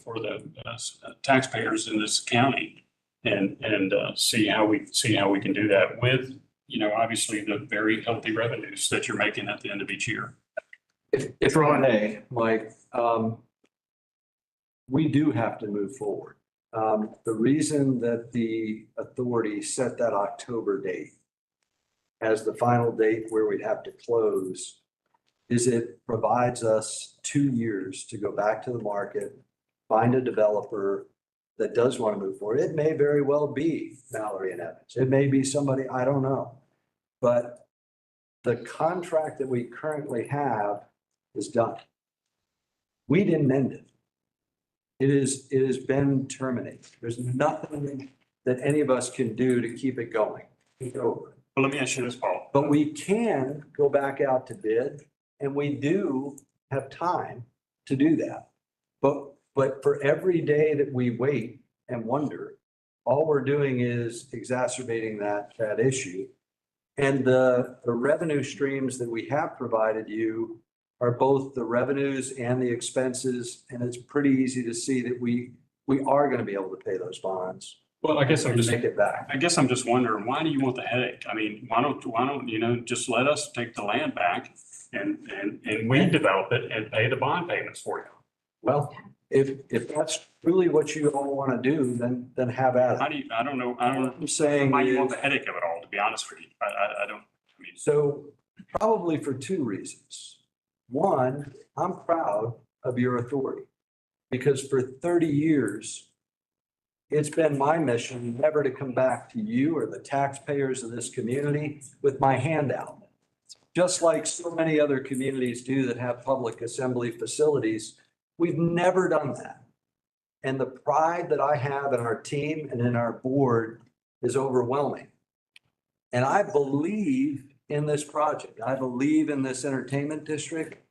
taxpayers in this county, and see how we can do that with obviously the very healthy revenues that you're making at the end of each year. If I may, Mike, we do have to move forward. The reason that the authority set that October date as the final date where we'd have to close is it provides us 2 years to go back to the market, find a developer that does want to move forward. It may very well be Mallory and Evans. It may be somebody, I don't know. But the contract that we currently have is done. We didn't end it. It has been terminated. There's nothing that any of us can do to keep it going. It's over. Well, let me ask you this, Paul. But we can go back out to bid, and we do have time to do that. But for every day that we wait and wonder, all we're doing is exacerbating that issue. And the revenue streams that we have provided you are both the revenues and the expenses, and it's pretty easy to see that we are going to be able to pay those bonds. Well, I guess I'm just make it back. I guess I'm just wondering, why do you want the headache? I mean, why don't just let us take the land back and we develop it and pay the bond payments for you? Well, if that's truly what you all want to do, then have at it. I don't know I'm saying why you want the headache of it all, to be honest with you. I don't. So probably for 2 reasons. One, I'm proud of your authority, because for 30 years, it's been my mission never to come back to you or the taxpayers of this community with my hand out. Just like so many other communities do that have public assembly facilities, we've never done that. And the pride that I have in our team and in our board is overwhelming. And I believe in this project. I believe in this entertainment district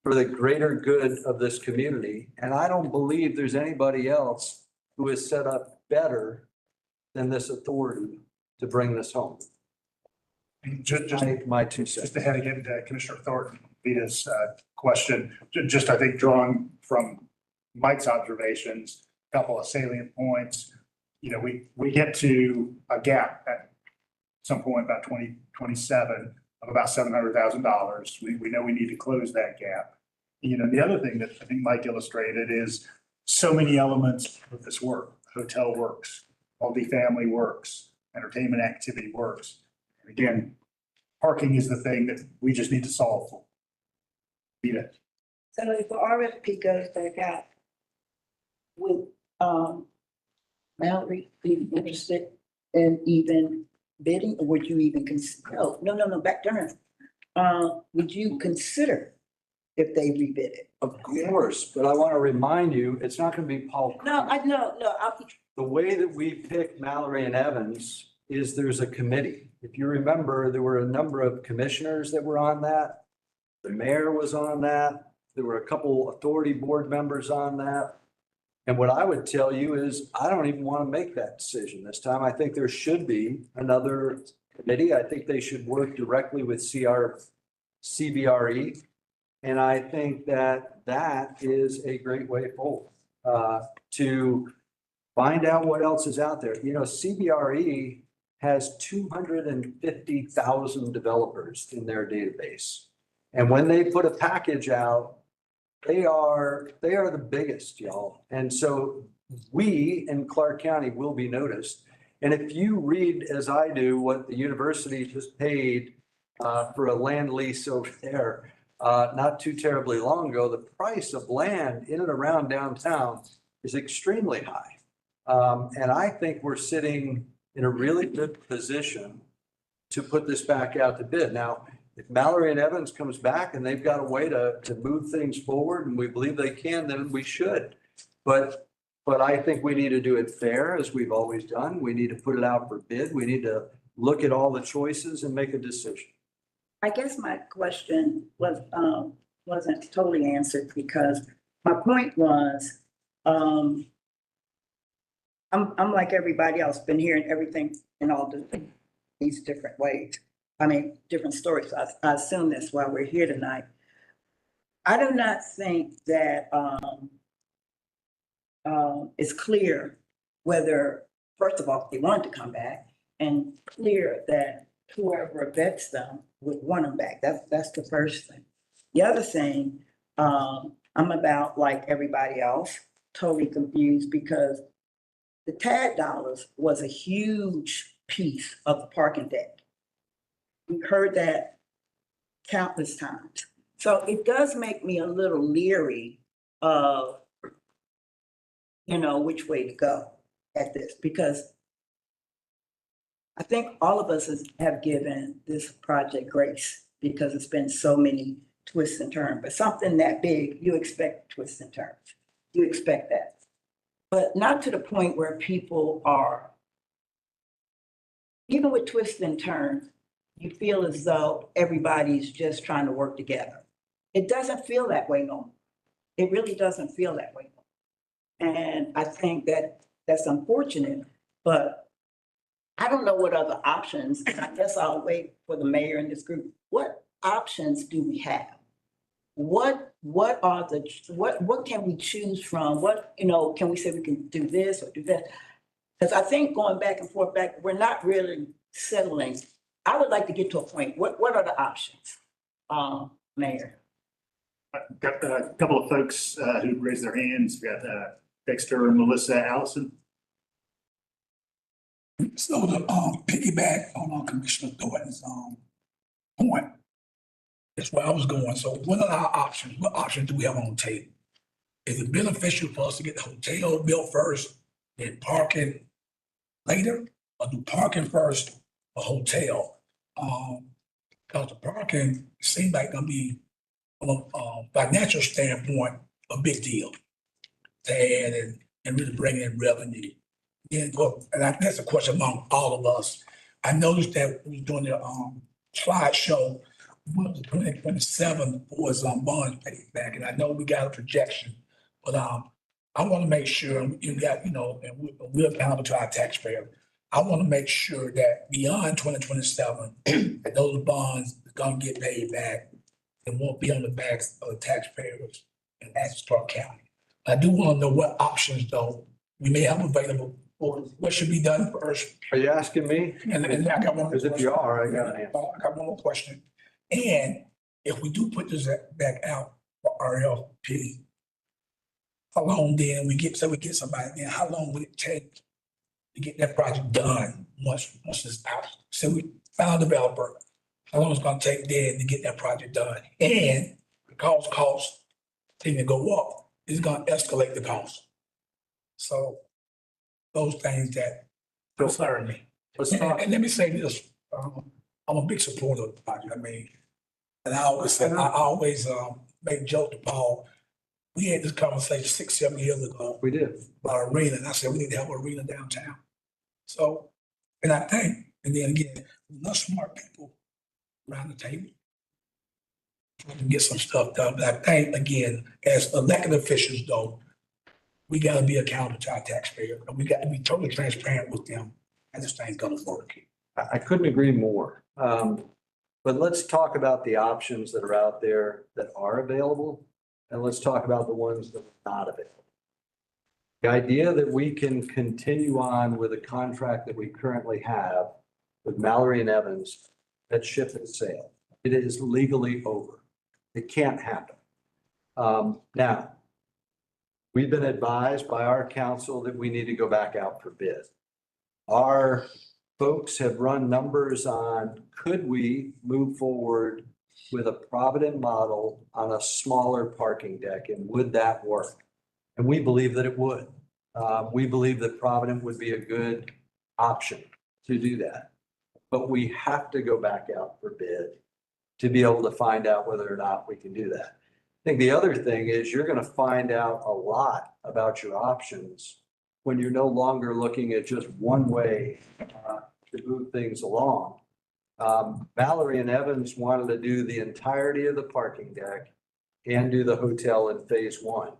for the greater good of this community. And I don't believe there's anybody else who is set up better than this authority to bring this home. Just my 2 cents. Just to head again to Commissioner Thornton, Vita's question, just I think drawing from Mike's observations, a couple of salient points. We get to a gap at some point about 2027 of about $700,000. We know we need to close that gap. You know, the other thing that I think Mike illustrated is so many elements of this work. Hotel works, multifamily works, entertainment activity works. And again, parking is the thing that we just need to solve for. Beat it. So if the RFP goes back out, would, Mallory be interested in even bidding, or would you even consider, no, back turn. Would you consider if they rebid it? Of course, but I want to remind you, it's not going to be Paul. No, The way that we pick Mallory and Evans is there's a committee. If you remember, there were a number of commissioners that were on that. The mayor was on that. There were a couple authority board members on that. And what I would tell you is, I don't even want to make that decision this time. I think there should be another committee. I think they should work directly with CBRE. And I think that that is a great way forward, to find out what else is out there. You know, CBRE has 250,000 developers in their database. And when they put a package out, they are the biggest, y'all. And so we in Clarke County will be noticed. And if you read, as I do, what the university just paid for a land lease over there, not too terribly long ago, the price of land in and around downtown is extremely high. And I think we're sitting in a really good position to put this back out to bid. Now, if Mallory and Evans comes back and they've got a way to move things forward, and we believe they can, then we should. But I think we need to do it fair, as we've always done. We need to put it out for bid. We need to look at all the choices and make a decision. I guess my question wasn't totally answered, because my point was, I'm like everybody else, been hearing everything in all these different ways. I mean, different stories. I assume that's why we're here tonight. I do not think that it's clear whether, first of all, they wanted to come back, and clear that whoever vets them would want them back. That's the first thing. The other thing, I'm about like everybody else, totally confused, because the TAD dollars was a huge piece of the parking deck. We heard that countless times. So it does make me a little leery of, you know, which way to go at this, because I think all of us have given this project grace, because it's been so many twists and turns. But something that big, you expect twists and turns. You expect that. But not to the point where people are, even with twists and turns, you feel as though everybody's just trying to work together. It doesn't feel that way no more. It really doesn't feel that way no more. And I think that that's unfortunate, but I don't know what other options, and I guess I'll wait for the mayor and this group. What options do we have? What can we choose from? What, you know, can we say we can do this or do that? Because I think going back and forth, we're not really settling. I would like to get to a point. What are the options, Mayor? Got a couple of folks who raised their hands. We got Dexter and Melissa Allison. So to piggyback on Commissioner Thornton's point, that's where I was going. So what are our options? What options do we have on the table? Is it beneficial for us to get the hotel built first, then parking later, or do parking first, a hotel? Because the parking seems like gonna be, from a financial standpoint, a big deal to add and really bring in revenue. And that's a question among all of us. I noticed that we were doing the slideshow, what was it, 2027 was bond payback, and I know we got a projection, but I want to make sure you got, and we're accountable to our taxpayer. I want to make sure that beyond 2027, that those bonds are gonna get paid back and won't be on the backs of the taxpayers in Athens-Clarke County. I do want to know what options, though, we may have available Or what should be done first? Are you asking me? And I got one more Because if you question. are, I got an answer. I got one more question. And if we do put this back out for RLP, how long then we get somebody, then how long would it take to get that project done once it's out? So we found a developer, how long it's gonna take then to get that project done? And because costs tend to go up, it's gonna escalate the cost. So those things that concern me. Let's talk. And let me say this, I'm a big supporter of the project. I mean, and I always make joke to Paul. We had this conversation 6, 7 years ago We did. about arena, and I said, we need to have an arena downtown. So, and I think, and then again, enough smart people around the table trying to get some stuff done. But I think, again, as elected officials though, we gotta be accountable to our taxpayers. And we got to be totally transparent with them. And this thing's gonna work. I couldn't agree more. But let's talk about the options that are out there that are available, and let's talk about the ones that are not available. The idea that we can continue on with a contract that we currently have with Mallory and Evans, that ship has sailed. It is legally over. It can't happen. Now, we've been advised by our counsel that we need to go back out for bid. Our folks have run numbers on, could we move forward with a Provident model on a smaller parking deck, and would that work? And we believe that it would. We believe that Provident would be a good option to do that. But we have to go back out for bid to be able to find out whether or not we can do that. I think the other thing is you're going to find out a lot about your options when you're no longer looking at just one way to move things along. Mallory and Evans wanted to do the entirety of the parking deck and do the hotel in phase one.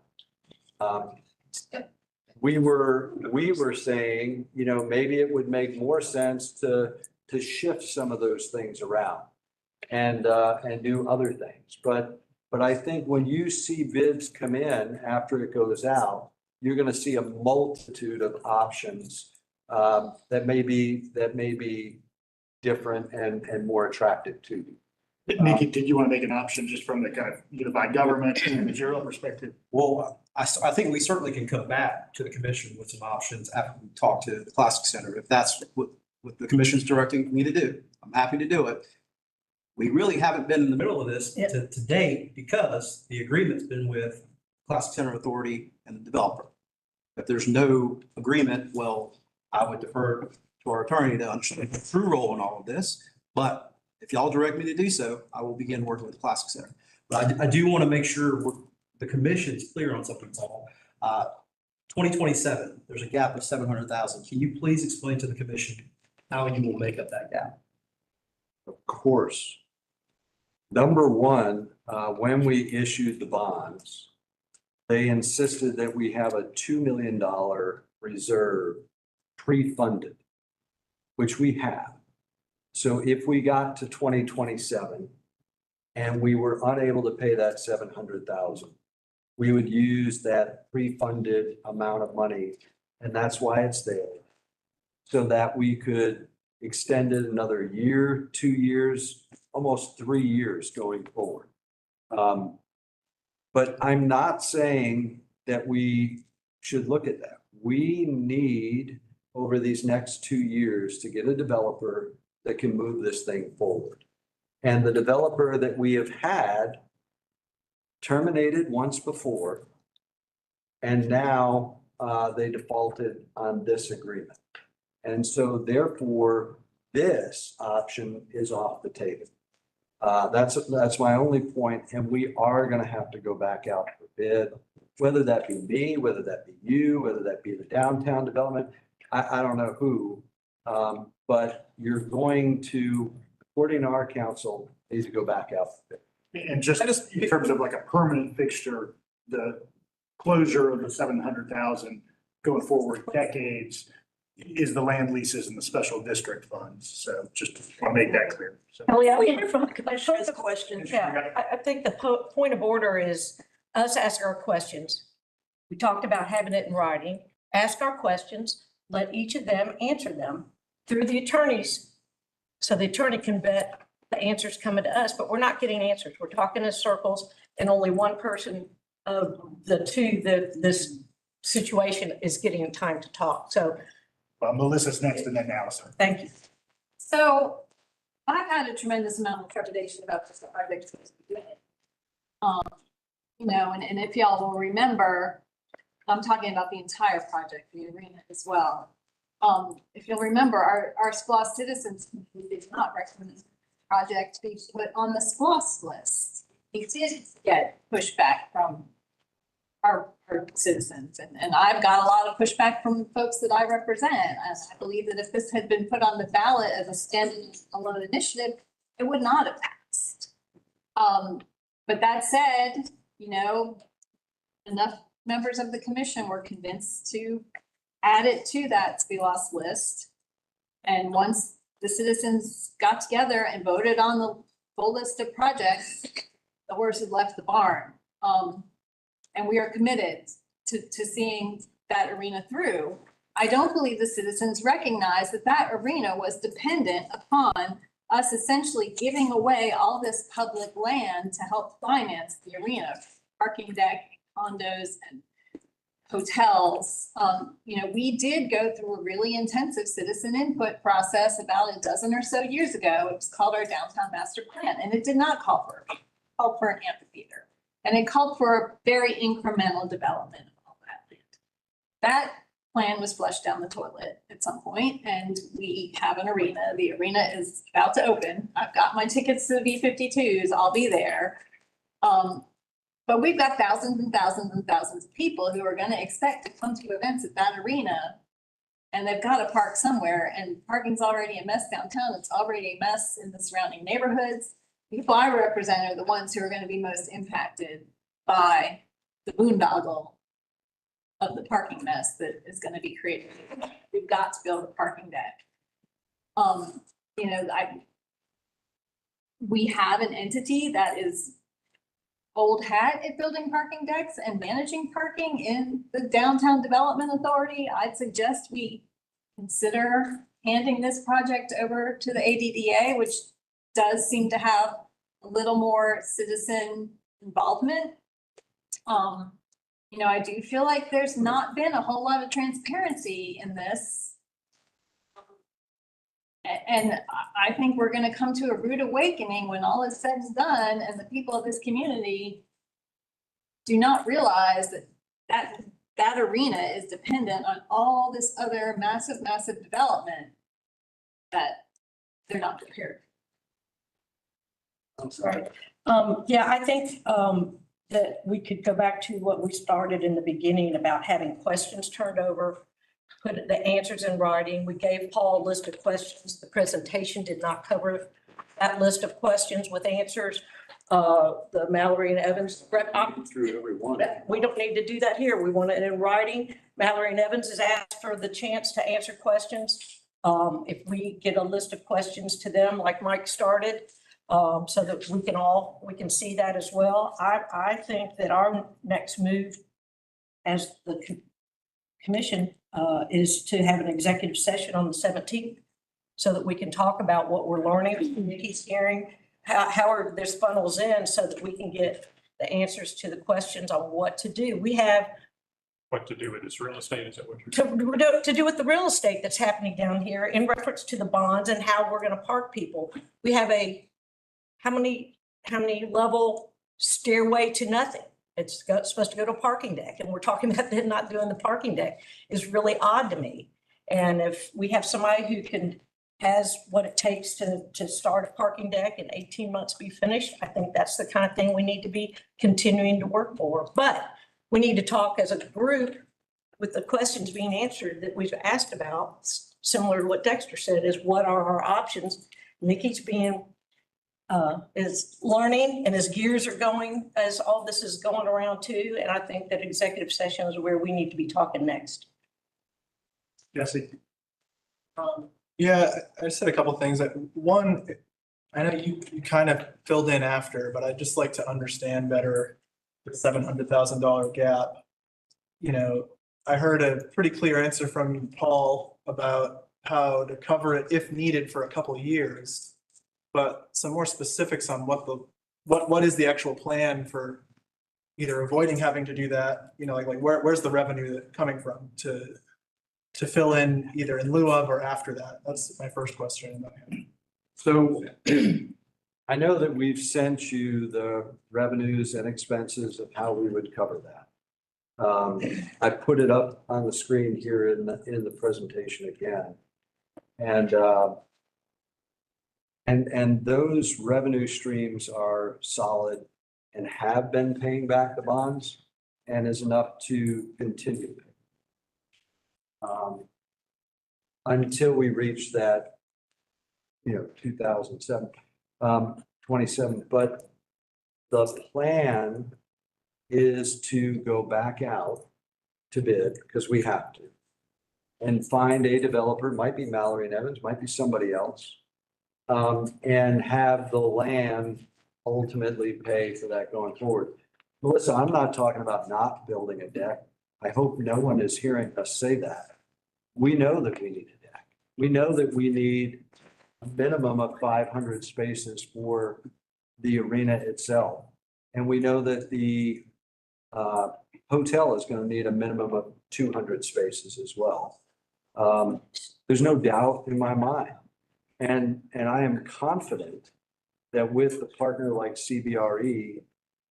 We were saying, you know, maybe it would make more sense to shift some of those things around and do other things. But I think when you see bids come in after it goes out, you're going to see a multitude of options that may be different and more attractive to you. Nikki, did you want to make an option just from the kind of unified government and material perspective? Well, I think we certainly can come back to the commission with some options after we talk to the Classic Center. If that's what the commission's directing me to do, I'm happy to do it. We really haven't been in the middle of this to date because the agreement's been with Classic Center Authority and the developer. If there's no agreement, well, I would defer to our attorney to understand the true role in all of this. But if y'all direct me to do so, I will begin working with the Classic Center. But I do want to make sure the commission's clear on something, Paul. 2027, there's a gap of 700,000. Can you please explain to the commission how you will make up that gap? Of course. Number one, when we issued the bonds, they insisted that we have a $2 million reserve pre-funded, which we have. So if we got to 2027 and we were unable to pay that 700,000, we would use that pre-funded amount of money, and that's why it's there, so that we could extend it another year, 2 years, almost 3 years going forward. But I'm not saying that we should look at that. We need over these next 2 years to get a developer that can move this thing forward. And the developer that we have had terminated once before, and now they defaulted on this agreement. And so therefore, this option is off the table. That's my only point, and we are going to have to go back out for bid, whether that be me, whether that be you, whether that be the downtown development. I don't know who, but you're going to, according to our council, need to go back out for bid. And just in terms of like a permanent fixture, the closure of the 700,000 going forward decades is the land leases and the special district funds. So just want to make that clear. So. Ellie, I hear from the commissioner's question. Yeah, I think the point of order is us ask our questions. We talked about having it in writing, ask our questions. let each of them answer them through the attorneys. So the attorney can vet the answers coming to us, but we're not getting answers. We're talking in circles and only one person of the two that this situation is getting time to talk. So Well, Melissa's next and then Allison. thank you. So I've had a tremendous amount of trepidation about this project. You know, and if y'all will remember, I'm talking about the entire project, the arena as well. If you'll remember, our SPLOST citizens did not recommend this project be put on the SPLOST list. It did get pushback from our citizens, and I've got a lot of pushback from folks that I represent. And I believe that if this had been put on the ballot as a standalone initiative, it would not have passed. But that said, you know, enough members of the commission were convinced to add it to that SPLOST list. And once the citizens got together and voted on the full list of projects, the horse had left the barn. And we are committed to seeing that arena through. I don't believe the citizens recognize that that arena was dependent upon us essentially giving away all this public land to help finance the arena, parking deck, condos, and hotels. You know, we did go through a really intensive citizen input process about a dozen or so years ago. It was called our Downtown Master Plan, and it did not call for an amphitheater. And it called for a very incremental development of all that land. That plan was flushed down the toilet at some point, and we have an arena. The arena is about to open. I've got my tickets to the B-52s. I'll be there. But we've got thousands and thousands and thousands of people who are going to expect to come to events at that arena, and they've got to park somewhere. And parking's already a mess downtown. It's already a mess in the surrounding neighborhoods. People I represent are the ones who are going to be most impacted by the boondoggle of the parking mess that is going to be created. We've got to build a parking deck. You know, we have an entity that is old hat at building parking decks and managing parking in the Downtown Development Authority. I'd suggest we consider handing this project over to the ADDA, which does seem to have a little more citizen involvement. You know, I do feel like there's not been a whole lot of transparency in this. And I think we're going to come to a rude awakening when all is said and done, and the people of this community do not realize that arena is dependent on all this other massive, massive development that they're not prepared. I'm sorry. Yeah, I think that we could go back to what we started in the beginning about having questions turned over, put the answers in writing. We gave Paul a list of questions. The presentation did not cover that list of questions with answers. The Mallory and Evans. Through every one. We don't need to do that here. We want it in writing. Mallory and Evans has asked for the chance to answer questions. If we get a list of questions to them, like Mike started, so that we can see that as well. I think that our next move as the commission is to have an executive session on the 17th so that we can talk about what we're learning, Nikki's hearing, how this funnels in so that we can get the answers to the questions on what to do. We have What to do with this real estate, is that what you're saying? to do with the real estate that's happening down here in reference to the bonds and how we're going to park people. We have how many level stairway to nothing. It's supposed to go to a parking deck, and we're talking about them not doing the parking deck is really odd to me. And if we have somebody who has what it takes to start a parking deck in 18 months be finished, I think that's the kind of thing we need to be continuing to work for. But we need to talk as a group with the questions being answered that we've asked about, similar to what Dexter said, is what are our options? Nikki's is learning, and his gears are going as all this is going around too. And I think that executive session is where we need to be talking next. Jesse? Yeah, I just said a couple of things. One, I know you kind of filled in after, but I'd just like to understand better the $700,000 gap. You know, I heard a pretty clear answer from Paul about how to cover it if needed for a couple of years. But some more specifics on what is the actual plan for either avoiding having to do that, like where's the revenue coming from to fill in either in lieu of or after that? That's my first question. So I know that we've sent you the revenues and expenses of how we would cover that. I put it up on the screen here in the presentation again. And those revenue streams are solid and have been paying back the bonds and is enough to continue. Until we reach that, 2007, 27, but the plan is to go back out to bid, because we have to, and find a developer, might be Mallory and Evans, might be somebody else, and have the land ultimately pay for that going forward. Melissa, I'm not talking about not building a deck. I hope no one is hearing us say that. We know that we need a deck. We know that we need a minimum of 500 spaces for the arena itself. And we know that the hotel is going to need a minimum of 200 spaces as well. There's no doubt in my mind. And I am confident that with a partner like CBRE,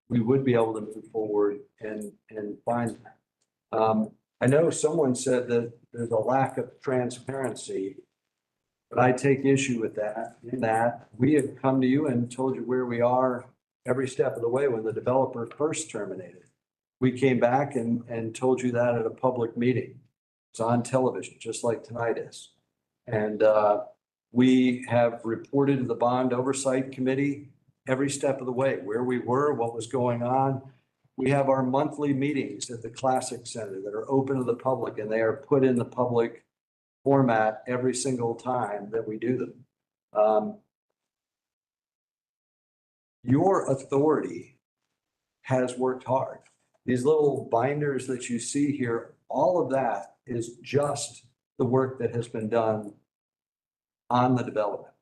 we would be able to move forward and find that. I know someone said that there's a lack of transparency, but I take issue with that, in that we have come to you and told you where we are every step of the way when the developer first terminated. We came back and told you that at a public meeting. It's on television, just like tonight is. And we have reported to the Bond Oversight Committee every step of the way, where we were, what was going on. We have our monthly meetings at the Classic Center that are open to the public, and they are put in the public format every single time that we do them. Your authority has worked hard. These little binders that you see here, all of that is just the work that has been done on the development.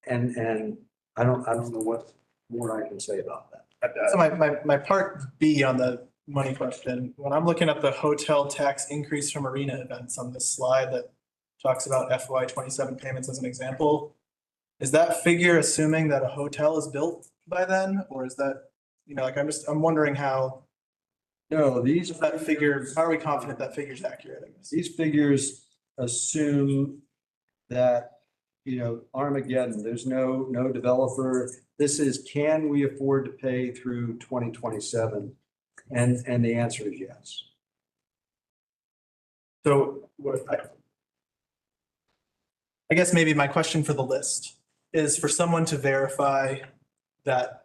And I don't know what more I can say about that. So my part B on the money question, when I'm looking at the hotel tax increase from arena events on this slide that talks about FY 27 payments as an example, is that figure assuming that a hotel is built by then, or is that, I'm wondering how. No, that figure, how are we confident that figure is accurate? I guess these figures assume that, Armageddon, there's no developer. This is, can we afford to pay through 2027? And the answer is yes. So I guess maybe my question for the list is for someone to verify that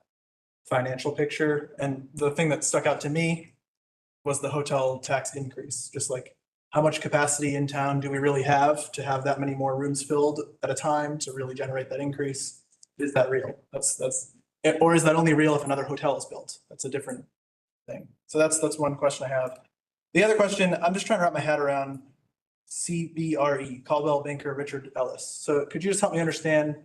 financial picture. And the thing that stuck out to me was the hotel tax increase, just like how much capacity in town do we really have to have that many more rooms filled at a time to really generate that increase? Is that real? Or is that only real if another hotel is built? That's a different thing. So that's one question I have. The other question, I'm just trying to wrap my head around CBRE, Caldwell Banker Richard Ellis. So could you just help me understand,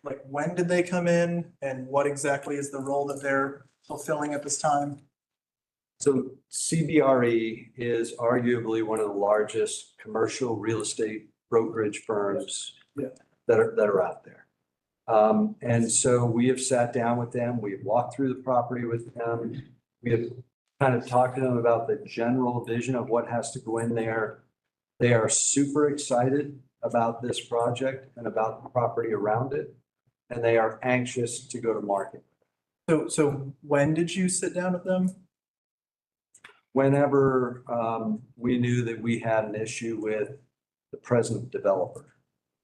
like, when did they come in and what exactly is the role that they're fulfilling at this time? So CBRE is arguably one of the largest commercial real estate brokerage firms that are out there. And so we have sat down with them. We've walked through the property with them. We have kind of talked to them about the general vision of what has to go in there. They are super excited about this project and about the property around it, and they are anxious to go to market. So when did you sit down with them? Whenever we knew that we had an issue with the present developer.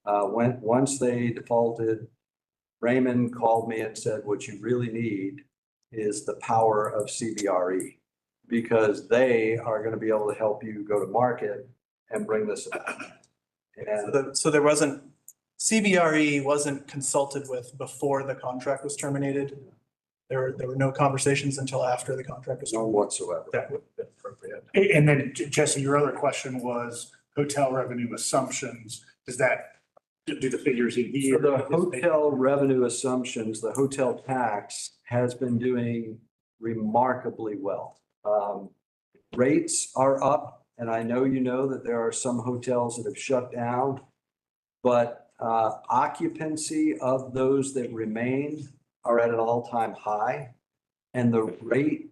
Once they defaulted, Raymond called me and said, what you really need is the power of CBRE, because they are going to be able to help you go to market and bring this about. And so there wasn't, CBRE wasn't consulted with before the contract was terminated? There were no conversations until after the contract was terminated? none whatsoever. That would have been And then Jesse, your other question was hotel revenue assumptions. Does that, do the figures in For here? the hotel revenue assumptions, the hotel tax has been doing remarkably well. Rates are up, and I know you know that there are some hotels that have shut down, but occupancy of those that remain are at an all-time high, and the rate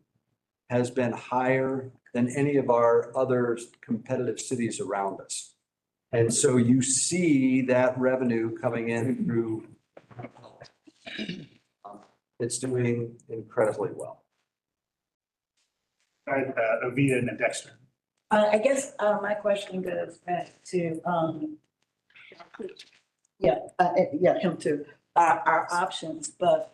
has been higher than any of our other competitive cities around us. And so you see that revenue coming in through, it's doing incredibly well. All right, Avita and then Dexter. I guess, my question goes back to, him too, our options, but,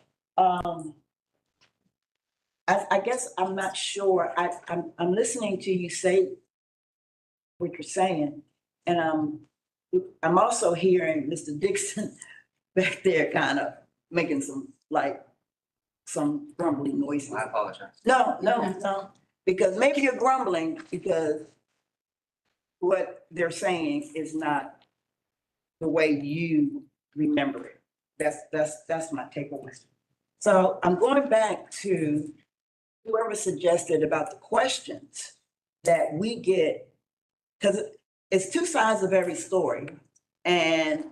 I guess I'm not sure. I'm listening to you say what you're saying, and I'm also hearing Mr. Dixon back there kind of making some grumbling noises. I apologize. No, because maybe you're grumbling because what they're saying is not the way you remember it. That's my takeaway. So I'm going back to whoever suggested about the questions that we get, because it's two sides of every story, and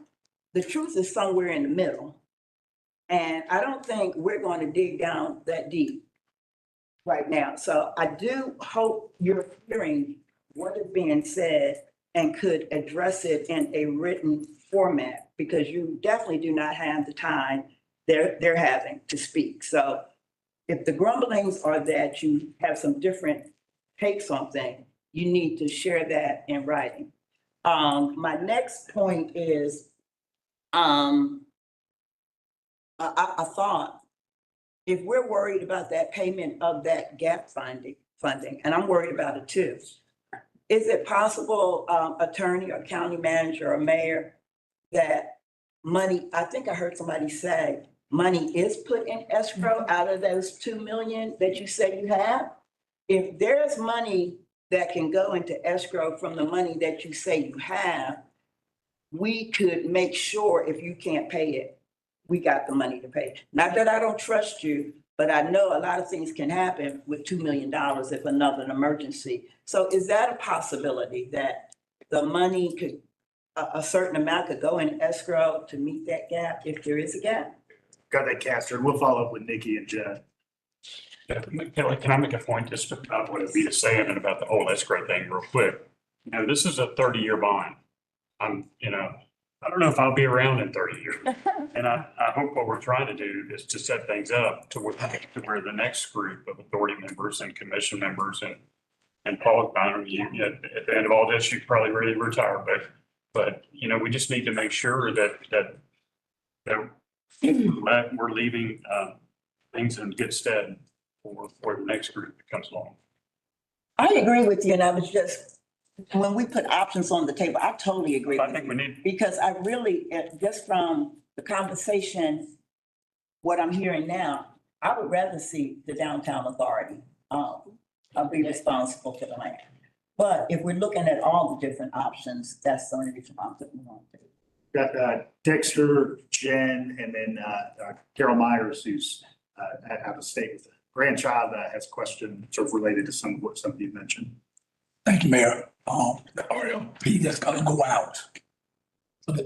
the truth is somewhere in the middle. And I don't think we're going to dig down that deep right now. So I do hope you're hearing what is being said and could address it in a written format, because you definitely do not have the time they're having to speak. So if the grumblings are that you have some different takes on things, you need to share that in writing. My next point is, I thought, if we're worried about that payment of that gap funding, and I'm worried about it too, is it possible, attorney or county manager or mayor, that money, I think I heard somebody say, money is put in escrow out of those 2 million that you say you have? If there's money that can go into escrow from the money that you say you have, we could make sure if you can't pay it, we got the money to pay. Not that I don't trust you, but I know a lot of things can happen with $2 million if another emergency. So is that a possibility that the money could, a certain amount could go in escrow to meet that gap if there is a gap? Got that, Caster. We'll follow up with Nikki and Jen. Kelly, can I make a point just about what Avita's saying and about the whole escrow thing real quick? You know, this is a 30-year bond. I don't know if I'll be around in 30 years. And I hope what we're trying to do is to set things up to where the next group of authority members and commission members and Paul, at the end of all this, you're probably ready to retire, but we just need to make sure that we're leaving things in good stead for the next group that comes along. I agree with you, and I was just, when we put options on the table, I totally agree I with think you. we need, Because I really, just from the conversation, what I'm hearing now, I would rather see the downtown authority be responsible for the land. But if we're looking at all the different options, that's the only reason I'm putting on it. Got Dexter, Jen, and then Carol Myers, who's have a state with a grandchild that has a question sort of related to some of what somebody mentioned. Thank you, Mayor. The RFP that's gonna go out for the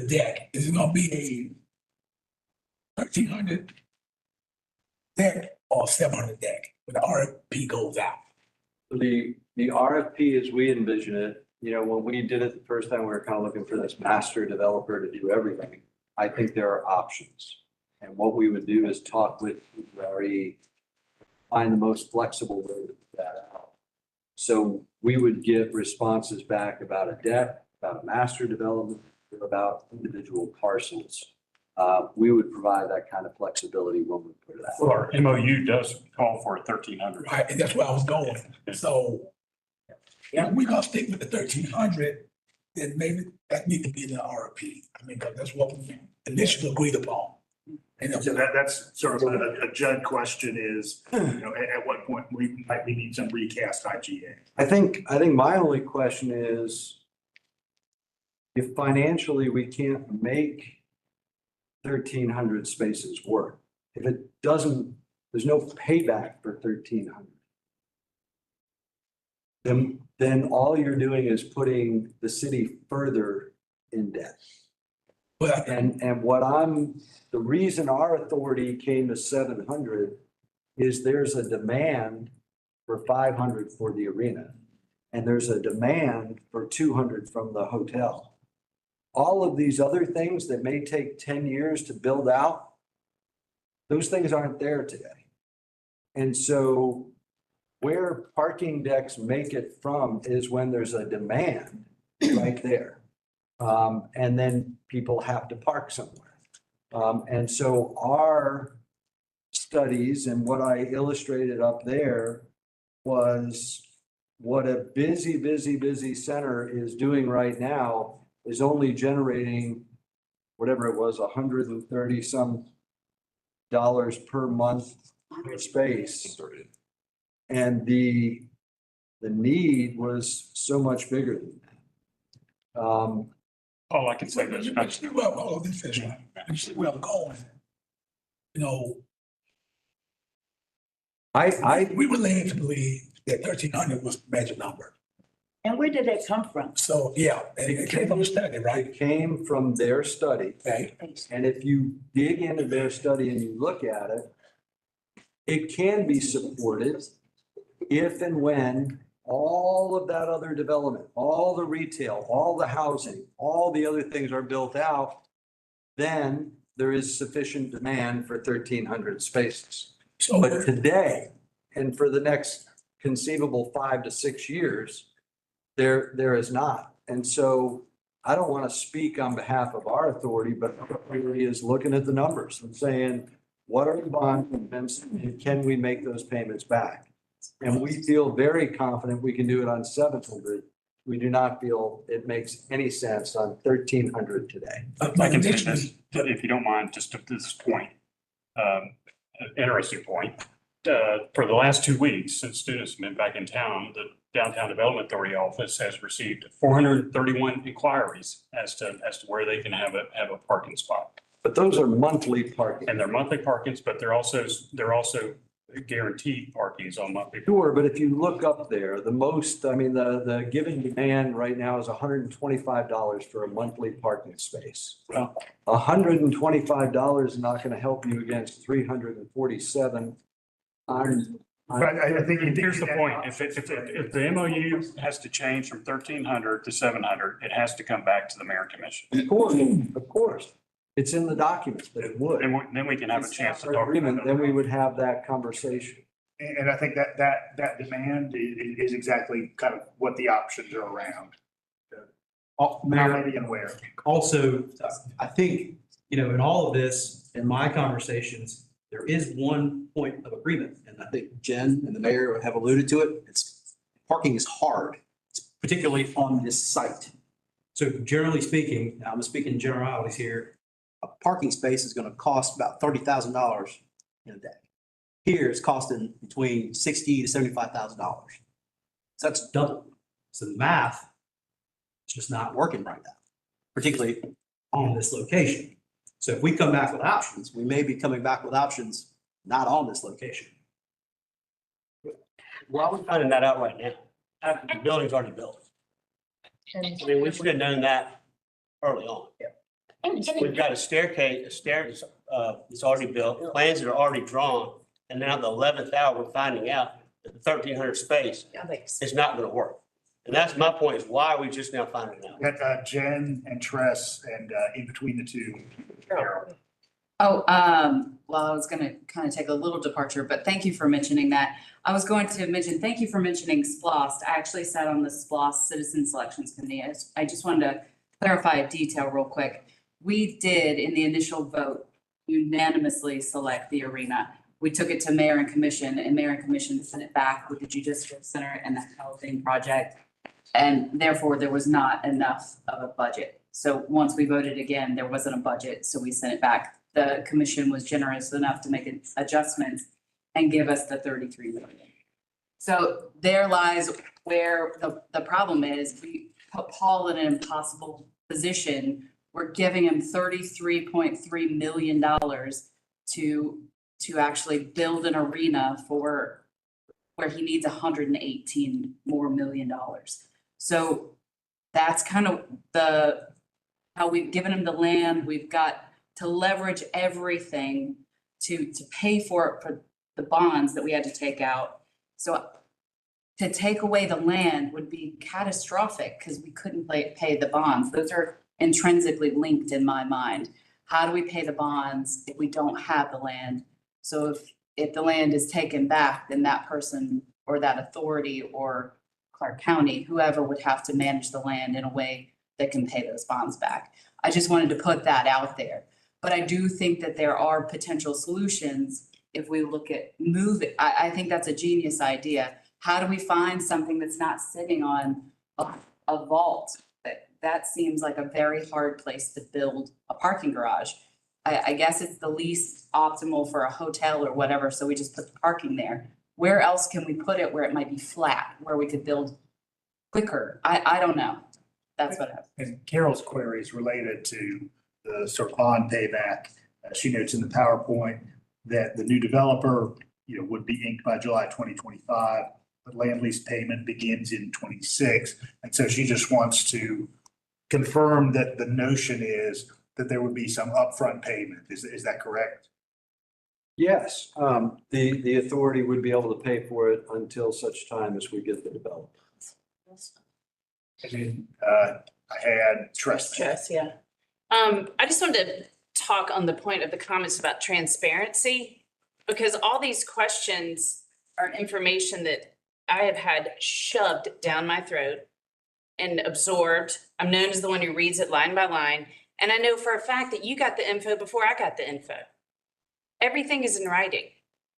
deck, is it gonna be a 1,300 deck or 700 deck when the RFP goes out? The RFP, as we envision it, when we did it the first time, we were kind of looking for this master developer to do everything. I think there are options. And what we would do is talk with RE, find the most flexible way to do that out. So we would get responses back about a deck, about a master development, about individual parcels. We would provide that kind of flexibility when we put it out. well, our MOU does call for 1,300. Right, and that's where I was going. So if we're gonna stick with the 1,300, then maybe that needs to be in the RFP. I mean, 'cause that's what we initially agreed upon. And So that's sort of a Judd question is, at what point we might need some recast IGA? I think my only question is if financially we can't make 1,300 spaces work, if it doesn't, there's no payback for 1,300. Then all you're doing is putting the city further in debt. Well, And the reason our authority came to 700 is there's a demand for 500 for the arena. And there's a demand for 200 from the hotel. All of these other things that may take 10 years to build out, those things aren't there today. And so where parking decks make it from is when there's a demand right there. And then people have to park somewhere. And so our studies and what I illustrated up there was what a busy center is doing right now is only generating whatever it was, $130 some per month per space. And the need was so much bigger than that. All I can say is, well, all of this is, you see where I'm going. You know, we were led to believe that 1,300 was the magic number. And where did that come from? So, yeah, and it came from a study, right? It came from their study. Okay. And if you dig into their study and you look at it, it can be supported if and when all of that other development, all the retail, all the housing, all the other things are built out, then there is sufficient demand for 1,300 spaces. So, But today, and for the next conceivable 5 to 6 years, there is not. And so I don't want to speak on behalf of our authority, but our authority is looking at the numbers and saying, what are the bond payments and can we make those payments back? And we feel very confident we can do it on 700. We do not feel it makes any sense on 1,300 today. I can say this, if you don't mind, just at this point, an interesting point. For the last 2 weeks, since students have been back in town, the Downtown Development Authority office has received 431 inquiries as to where they can have a parking spot. But those are monthly parking. And they're monthly parkings, but they're also guaranteed parkings on monthly. Sure, but if you look up there, the given demand right now is $125 for a monthly parking space. Well, $125 is not going to help you against 347. But I think here's the point. If the MOU has to change from 1,300 to 700, it has to come back to the mayor and commission. Of course. It's in the documents, but it would. And then we can have a chance to talk. Agreement, then we would have that conversation. And I think that demand is exactly kind of what the options are around. How maybe and where. Also, I think, in all of this, in my conversations, there is one point of agreement, and I think Jen and the mayor have alluded to it. Parking is hard, particularly on this site. So generally speaking, I'm speaking generalities here, a parking space is going to cost about $30,000 in a day. Here it's costing between $60,000 to $75,000. So that's double. So the math is just not working right now, particularly on this location. So if we come back with options, we may be coming back with options not on this location. Why are we finding that out right now? After the building's already built. I mean, we should have known that early on. We've got a staircase, it's already built, plans that are already drawn, and now the 11th hour, we're finding out that the 1,300 space is not gonna work. And that's my point, is why are we just now finding out? Got Jen and Tress and in between the two, Carol. Oh, well, I was gonna kind of take a little departure, but thank you for mentioning that. I was going to mention, thank you for mentioning SPLOST. I actually sat on the SPLOST Citizen Selections Committee. I just wanted to clarify a detail real quick. We did, in the initial vote, unanimously select the arena. We took it to mayor and commission, and mayor and commission sent it back with the judicial center and the housing project. And therefore, there was not enough of a budget. So once we voted again, there wasn't a budget, so we sent it back the commission was generous enough to make adjustments and give us the 33 million. So there lies where the problem is. We put Paul in an impossible position. We're giving him $33.3 million to actually build an arena for where he needs 118 more million dollars. So that's kind of how we've given him the land. We've got to leverage everything to pay for the bonds that we had to take out. So to take away the land would be catastrophic because we couldn't pay the bonds. Those are intrinsically linked in my mind. How do we pay the bonds if we don't have the land? So if the land is taken back, then that person or that authority or Clarke County, whoever would have to manage the land in a way that can pay those bonds back. I just wanted to put that out there. But I do think that there are potential solutions if we look at moving. I think that's a genius idea. How do we find something that's not sitting on a vault? That seems like a very hard place to build a parking garage. I guess it's the least optimal for a hotel or whatever, so we just put the parking there. Where else can we put it where it might be flat, where we could build quicker? I don't know. That's what happened. And Carol's query is related to the sort of bond payback. She notes in the PowerPoint that the new developer, would be inked by July 2025, but land lease payment begins in 26. And so she just wants to confirm that the notion is that there would be some upfront payment. Is that correct? Yes, the authority would be able to pay for it until such time as we get the development. And then I had trust. Trust, yeah. I just wanted to talk on the point of the comments about transparency, because all these questions are information that I have had shoved down my throat and absorbed. I'm known as the one who reads it line by line. And I know for a fact that you got the info before I got the info. Everything is in writing.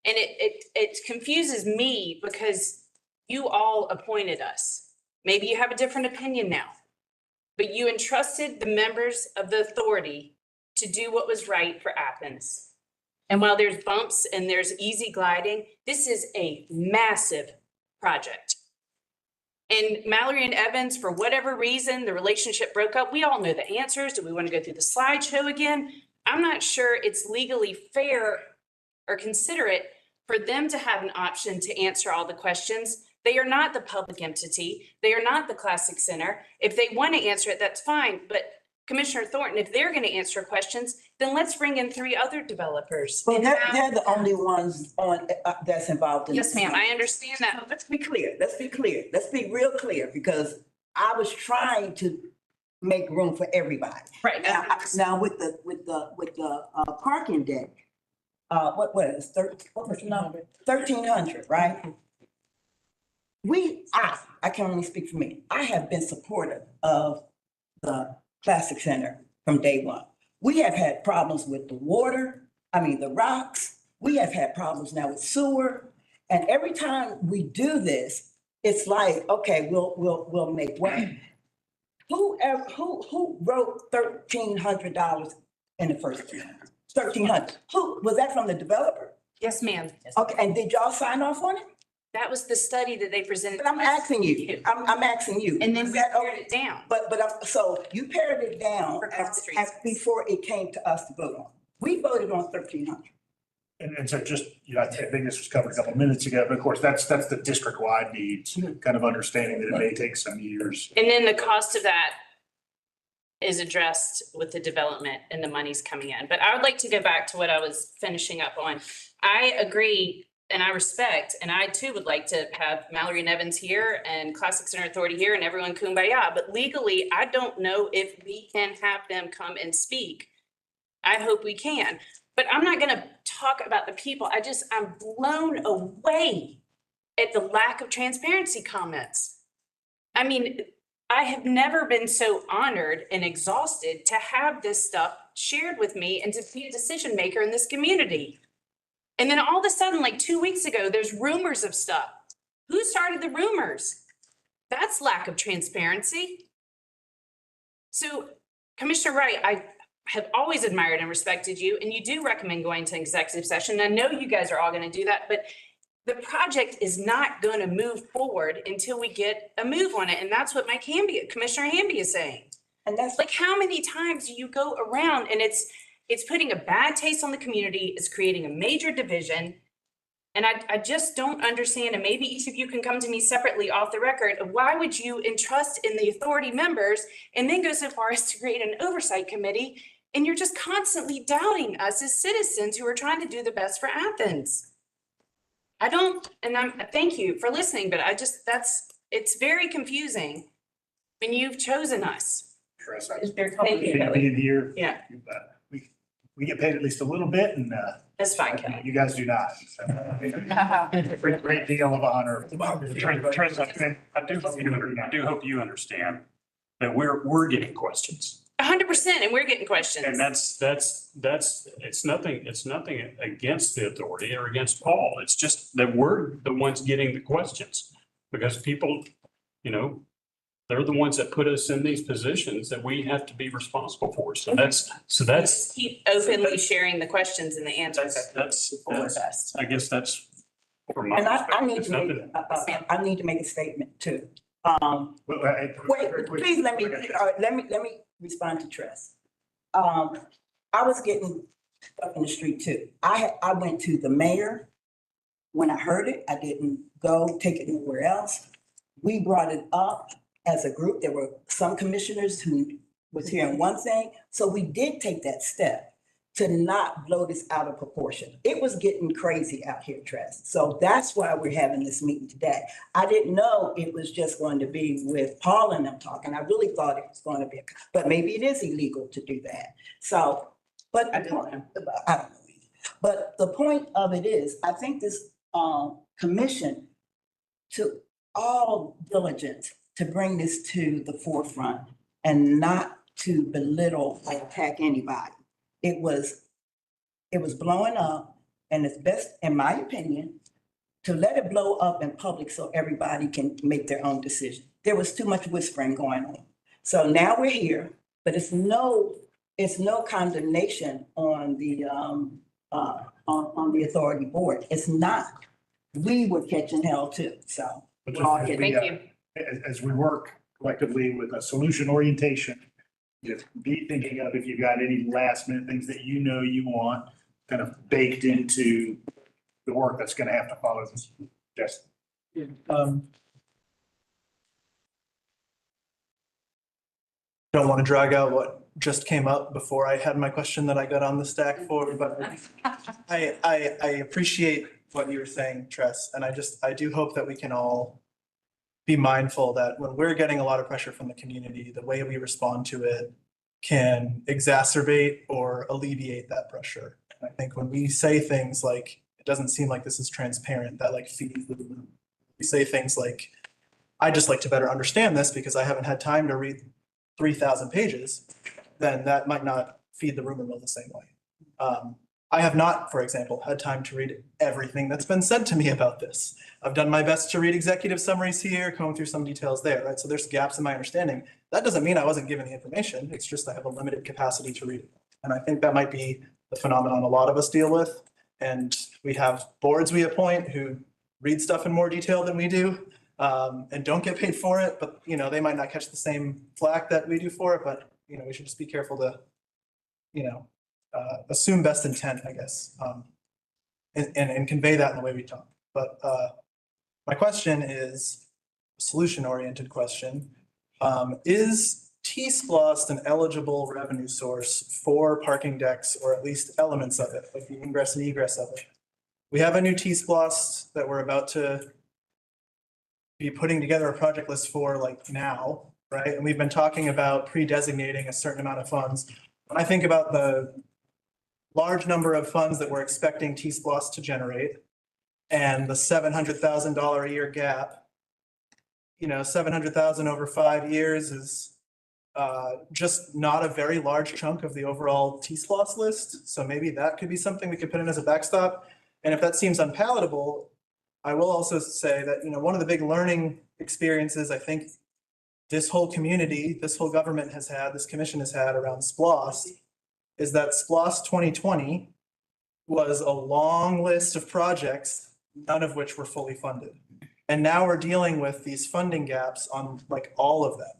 And it confuses me because you all appointed us. Maybe you have a different opinion now, but you entrusted the members of the authority to do what was right for Athens. And while there's bumps and there's easy gliding, this is a massive project. And Mallory and Evans, for whatever reason, the relationship broke up. We all know the answers. Do we want to go through the slideshow again? I'm not sure it's legally fair or considerate for them to have an option to answer all the questions. They are not the public entity. They are not the Classic Center. If they want to answer it, that's fine. But Commissioner Thornton, if they're going to answer questions, then let's bring in 3 other developers. Well, they're the only ones on, that's involved in. Yes, ma'am, I understand that. Let's be clear. Let's be real clear, because I was trying to make room for everybody. Right. Now with the parking deck, what was it? What was the number? 1,300, right? I can only speak for me. I have been supportive of the Classic Center from day one. We have had problems with the water, the rocks. We have had problems now with sewer. And every time we do this, it's like, okay, we'll make way. Who wrote $1,300 in the first place? 1,300. Who was that, from the developer? Yes, ma'am. Okay, and did y'all sign off on it? That was the study that they presented. But I'm asking you. I'm asking you. And then we pared it down. So you pared it down before it came to us to vote on. We voted on 1,300. And so just, I think this was covered a couple of minutes ago, but of course, that's the district-wide needs, kind of understanding that it may take some years. And then the cost of that is addressed with the development and the money's coming in. But I would like to go back to what I was finishing up on. I agree and I respect, and I too would like to have Mallory and Evans here and Classic Center Authority here and everyone kumbaya. But legally, I don't know if we can have them come and speak. I hope we can. But I'm not going to talk about the people. I'm blown away at the lack of transparency comments. I have never been so honored and exhausted to have this stuff shared with me and to be a decision maker in this community. And then all of a sudden, like 2 weeks ago, there's rumors of stuff. Who started the rumors? That's lack of transparency. So, Commissioner Wright, have always admired and respected you, and you do recommend going to executive session. I know you guys are all going to do that, but the project is not going to move forward until we get a move on it. And that's what Commissioner Hamby is saying. And that's Like, how many times do you go around and it's putting a bad taste on the community, it's creating a major division. And I just don't understand, and maybe each of you can come to me separately off the record, of why would you entrust in the authority members and then go so far as to create an oversight committee? And you're just constantly doubting us as citizens who are trying to do the best for Athens. Thank you for listening, but it's very confusing when you've chosen us. Tress, I Is there Thank you, Kelly. being here. Yeah. We get paid at least a little bit, and That's fine, Kelly. you guys do not. So, great deal of honor. Tress, I do hope you understand that we're getting questions. 100%, and we're getting questions. And it's nothing against the authority or against Paul. It's just that we're the ones getting the questions because people, they're the ones that put us in these positions that we have to be responsible for. So that's. Keep openly sharing the questions and the answers. That's I guess that's for my. And I perspective. I need to make a statement too. Wait, Please let me respond to Tress. I was getting stuck in the street too. I went to the mayor when I heard it. I didn't go take it anywhere else. We brought it up as a group. There were some commissioners who was hearing one thing. So we did take that step to not blow this out of proportion. It was getting crazy out here, Tress. So that's why we're having this meeting today. I didn't know it was just going to be with Paul and them talking. I really thought it was going to be, but maybe it is illegal to do that. So, but I don't know. But the point of it is, I think this commission took all diligence to bring this to the forefront and not to belittle or attack anybody. It was blowing up, and it's best, in my opinion, to let it blow up in public so everybody can make their own decision. There was too much whispering going on. So now we're here, but it's no condemnation on the authority board. It's not. We were catching hell too. So we're all Thank getting. you. as we work collectively with a solution orientation, just be thinking of if you've got any last minute things that you want kind of baked into the work that's going to have to follow this. Yes. Don't want to drag out what just came up before I had my question that I got on the stack for, but I appreciate what you were saying, Tress, and I do hope that we can all be mindful that when we're getting a lot of pressure from the community, the way we respond to it can exacerbate or alleviate that pressure. And I think when we say things like, it doesn't seem like this is transparent, that like feeds the room. We say things like, I'd just like to better understand this because I haven't had time to read 3,000 pages, then that might not feed the rumor mill the same way. I have not, for example, had time to read everything that's been said to me about this. I've done my best to read executive summaries here, comb through some details there, right? So there's gaps in my understanding. That doesn't mean I wasn't given the information. It's just I have a limited capacity to read it. And I think that might be the phenomenon a lot of us deal with. And we have boards we appoint who read stuff in more detail than we do and don't get paid for it. But, they might not catch the same flack that we do for it. But, we should just be careful to, assume best intent, I guess, and convey that in the way we talk. But my question is a solution-oriented question. Is T-Splost an eligible revenue source for parking decks, or at least elements of it, like the ingress and egress of it? We have a new T-Splost that we're about to be putting together a project list for now, right? And we've been talking about pre-designating a certain amount of funds. When I think about the large number of funds that we're expecting T-Splost to generate and the $700,000 a year gap, $700,000 over 5 years is just not a very large chunk of the overall T-Splost list. So maybe that could be something we could put in as a backstop. And if that seems unpalatable, I will also say that, one of the big learning experiences I think this whole community, this whole government has had, this commission has had around Splost is that SPLOST 2020 was a long list of projects, none of which were fully funded. And now we're dealing with these funding gaps on like all of them.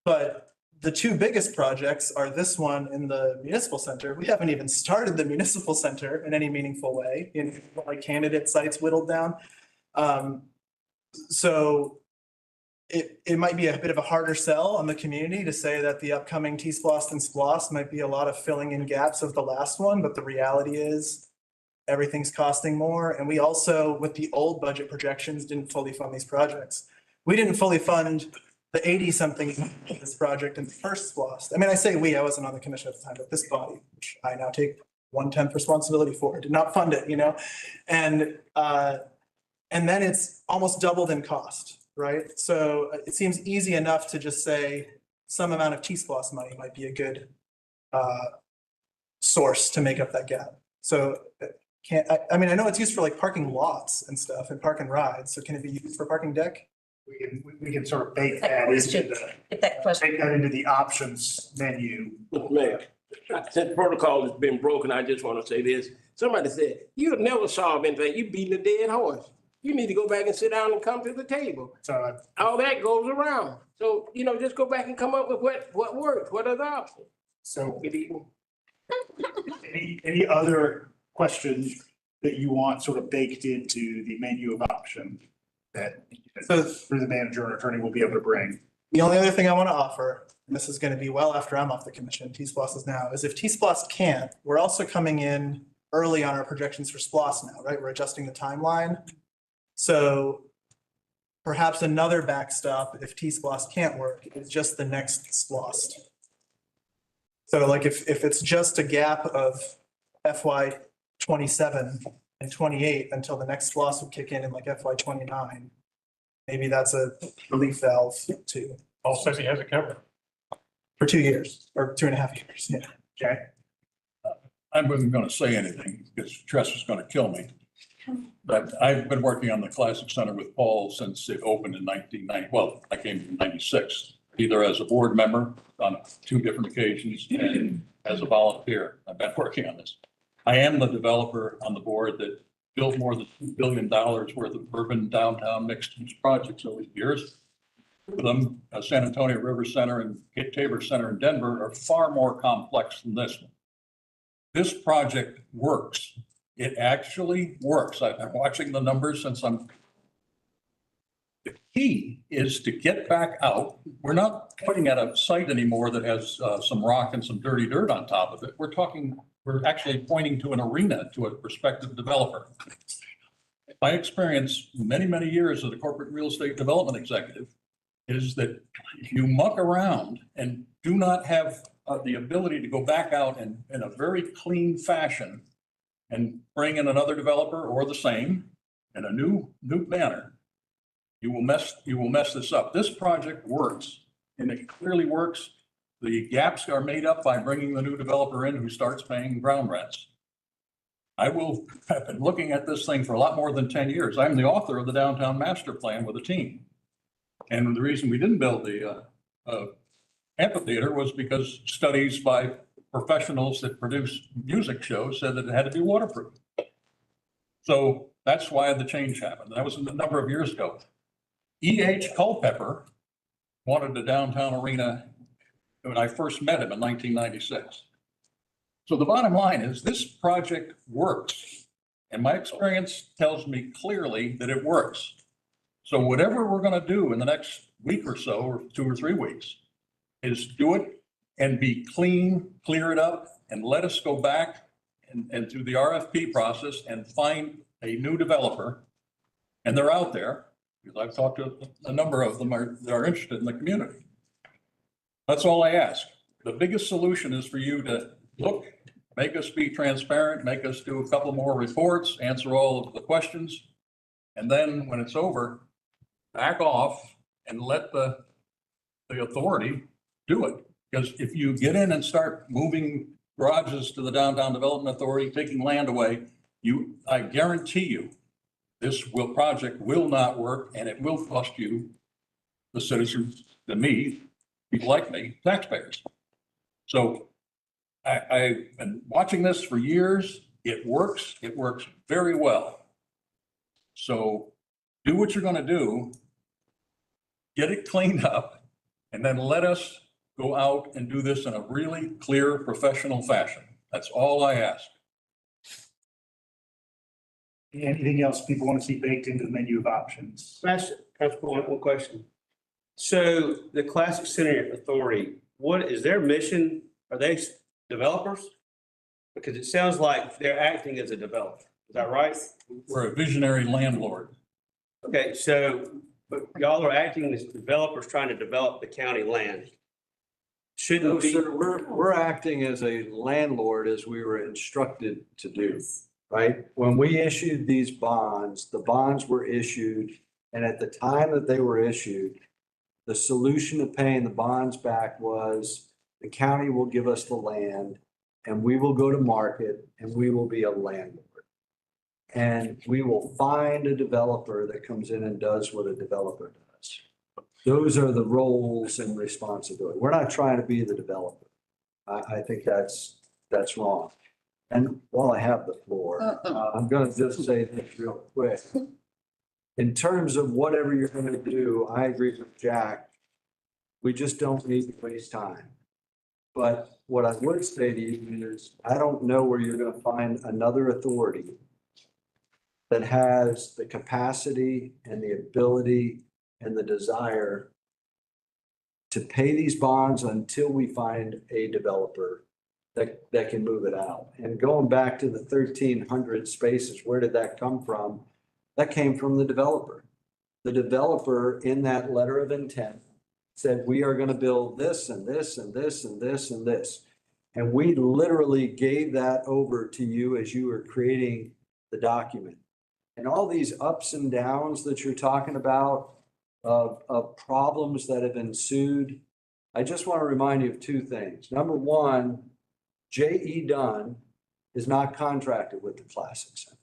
But the two biggest projects are this one in the municipal center. We haven't even started the municipal center in any meaningful way, in like candidate sites whittled down. So it might be a bit of a harder sell on the community to say that the upcoming T-SPLOST and SPLOST might be a lot of filling in gaps of the last one, but the reality is everything's costing more. And we also, with the old budget projections, didn't fully fund these projects. We didn't fully fund the 80-something of this project in the first SPLOST. I mean, I say we, I wasn't on the commission at the time, but this body, which I now take 1/10 responsibility for, did not fund it, you know? And then it's almost doubled in cost. Right? So it seems easy enough to just say some amount of T-SPLOST money might be a good source to make up that gap. So I mean, I know it's used for like parking lots and stuff and park and rides. So can it be used for parking deck? We can sort of bake that into the options menu. Mayor, since protocol has been broken, I just want to say this. Somebody said, you'll never solve anything. You're beating a dead horse. You need to go back and sit down and come to the table. So all that goes around. So, just go back and come up with what works, what are the options? So any other questions that you want sort of baked into the menu of options that through the manager and attorney will be able to bring? The only other thing I want to offer, and this is going to be well after I'm off the commission, T-SPLOST is now, is if T-SPLOST can't, we're also coming in early on our projections for SPLOST now, right? We're adjusting the timeline. So perhaps another backstop if T-SPLOST can't work is just the next SPLOST. So like if it's just a gap of FY 27 and 28 until the next SPLOST would kick in like FY 29, maybe that's a relief valve too. Paul says he has it covered. For 2 years or 2.5 years, yeah. Okay. I wasn't going to say anything because Tress was going to kill me. But I've been working on the Classic Center with Paul since it opened in 1990. Well, I came in 96, either as a board member on 2 different occasions and as a volunteer. I've been working on this. I am the developer on the board that built more than $2 billion worth of urban downtown mixed use projects over the years. Them, San Antonio River Center and Tabor Center in Denver are far more complex than this one. This project works. It actually works. I've been watching the numbers since the key is to get back out. We're not putting at a site anymore that has some rock and some dirty dirt on top of it. We're actually pointing to an arena to a prospective developer. My experience, many, many years as a corporate real estate development executive, is that if you muck around and do not have the ability to go back out and in a very clean fashion and bring in another developer or the same in a new manner, you will mess this up. This project works, and it clearly works. The gaps are made up by bringing the new developer in who starts paying ground rents. I've been looking at this thing for a lot more than 10 years. I'm the author of the downtown master plan with a team. And the reason we didn't build the amphitheater was because studies by professionals that produce music shows said that it had to be waterproof. So that's why the change happened. That was a number of years ago. E.H. Culpepper wanted a downtown arena when I first met him in 1996. So the bottom line is this project works. And my experience tells me clearly that it works. So whatever we're going to do in the next week or so, or 2 or 3 weeks, is do it and be clean, clear it up, and let us go back and through the RFP process and find a new developer. And they're out there, because I've talked to a number of them that are interested in the community. That's all I ask. The biggest solution is for you to look, make us be transparent, make us do a couple more reports, answer all of the questions. And then when it's over, back off and let the authority do it. Because if you get in and start moving garages to the Downtown Development Authority, taking land away, I guarantee you, this project will not work, and it will cost you, the citizens, me, people like me, taxpayers. So I've been watching this for years. It works very well. So do what you're gonna do, get it cleaned up, and then let us go out and do this in a really clear, professional fashion. That's all I ask. Anything else people want to see baked into the menu of options? One question. So the Classic Center Authority, what is their mission? Are they developers? Because it sounds like they're acting as a developer. Is that right? We're a visionary landlord. Okay, so, but y'all are acting as developers trying to develop the county land. No, Shouldn't be. sir, we're acting as a landlord as we were instructed to do, right? When we issued these bonds, the bonds were issued, and at the time that they were issued, the solution to paying the bonds back was the county will give us the land and we will go to market and we will be a landlord. And we will find a developer that comes in and does what a developer does. Those are the roles and responsibility. We're not trying to be the developer. I think that's wrong. And while I have the floor, I'm going to just say this real quick. In terms of whatever you're going to do, I agree with Jack. We just don't need to waste time. But what I would say to you is, I don't know where you're going to find another authority that has the capacity and the ability and the desire to pay these bonds until we find a developer that can move it out. And going back to the 1,300 spaces, where did that come from? That came from the developer. The developer in that letter of intent said, we are going to build this and this and this and this and this. And we literally gave that over to you as you were creating the document. And all these ups and downs that you're talking about of problems that have ensued, I just want to remind you of two things. Number one, J.E. Dunn is not contracted with the Classic Center.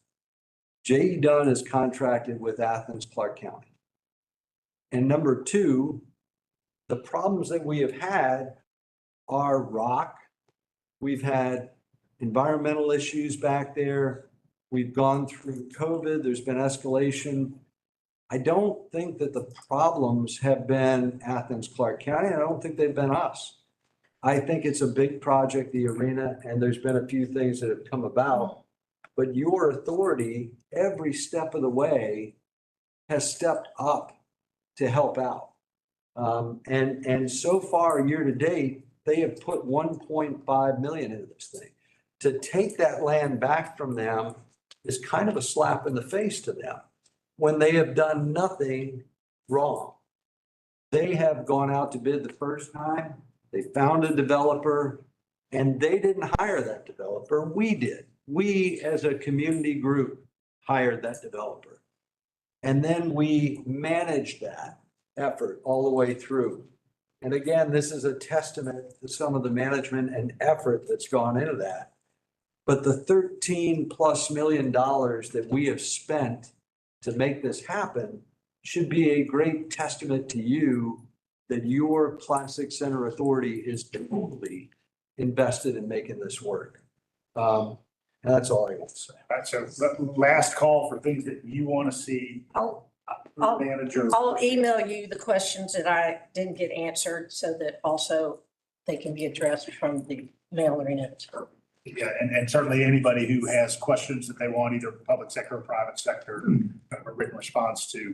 J.E. Dunn is contracted with Athens-Clarke County. And number two, the problems that we have had are rock. We've had environmental issues back there. We've gone through COVID. There's been escalation. I don't think that the problems have been Athens-Clarke County. I don't think they've been us. I think it's a big project, the arena, and there's been a few things that have come about. But your authority, every step of the way, has stepped up to help out. And so far, year to date, they have put 1.5 million into this thing. To take that land back from them is kind of a slap in the face to them when they have done nothing wrong. They have gone out to bid the first time, they found a developer, and they didn't hire that developer, we did. We, as a community group, hired that developer. And then we managed that effort all the way through. And again, this is a testament to some of the management and effort that's gone into that. But the $13+ million that we have spent to make this happen should be a great testament to you that your Classic Center Authority is totally invested in making this work. And that's all I want to say. All right, so last call for things that you want to see. Manager. I'll email you the questions that I didn't get answered so that also they can be addressed from the mailing notes. Yeah, and certainly anybody who has questions that they want, either public sector or private sector, a written response to.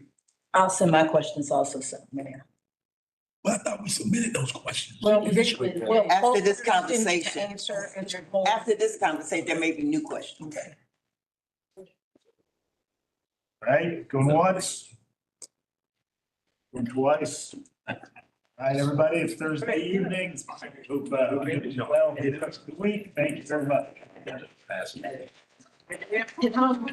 I'll send my questions also, Mayor. Well, I thought we submitted those questions. Well, After this to conversation, answer and after this conversation, there may be new questions. Right, going once. Going twice. All right, everybody, it's Thursday evening. Hope you did well. Get it the week. Thank you very much. Get home.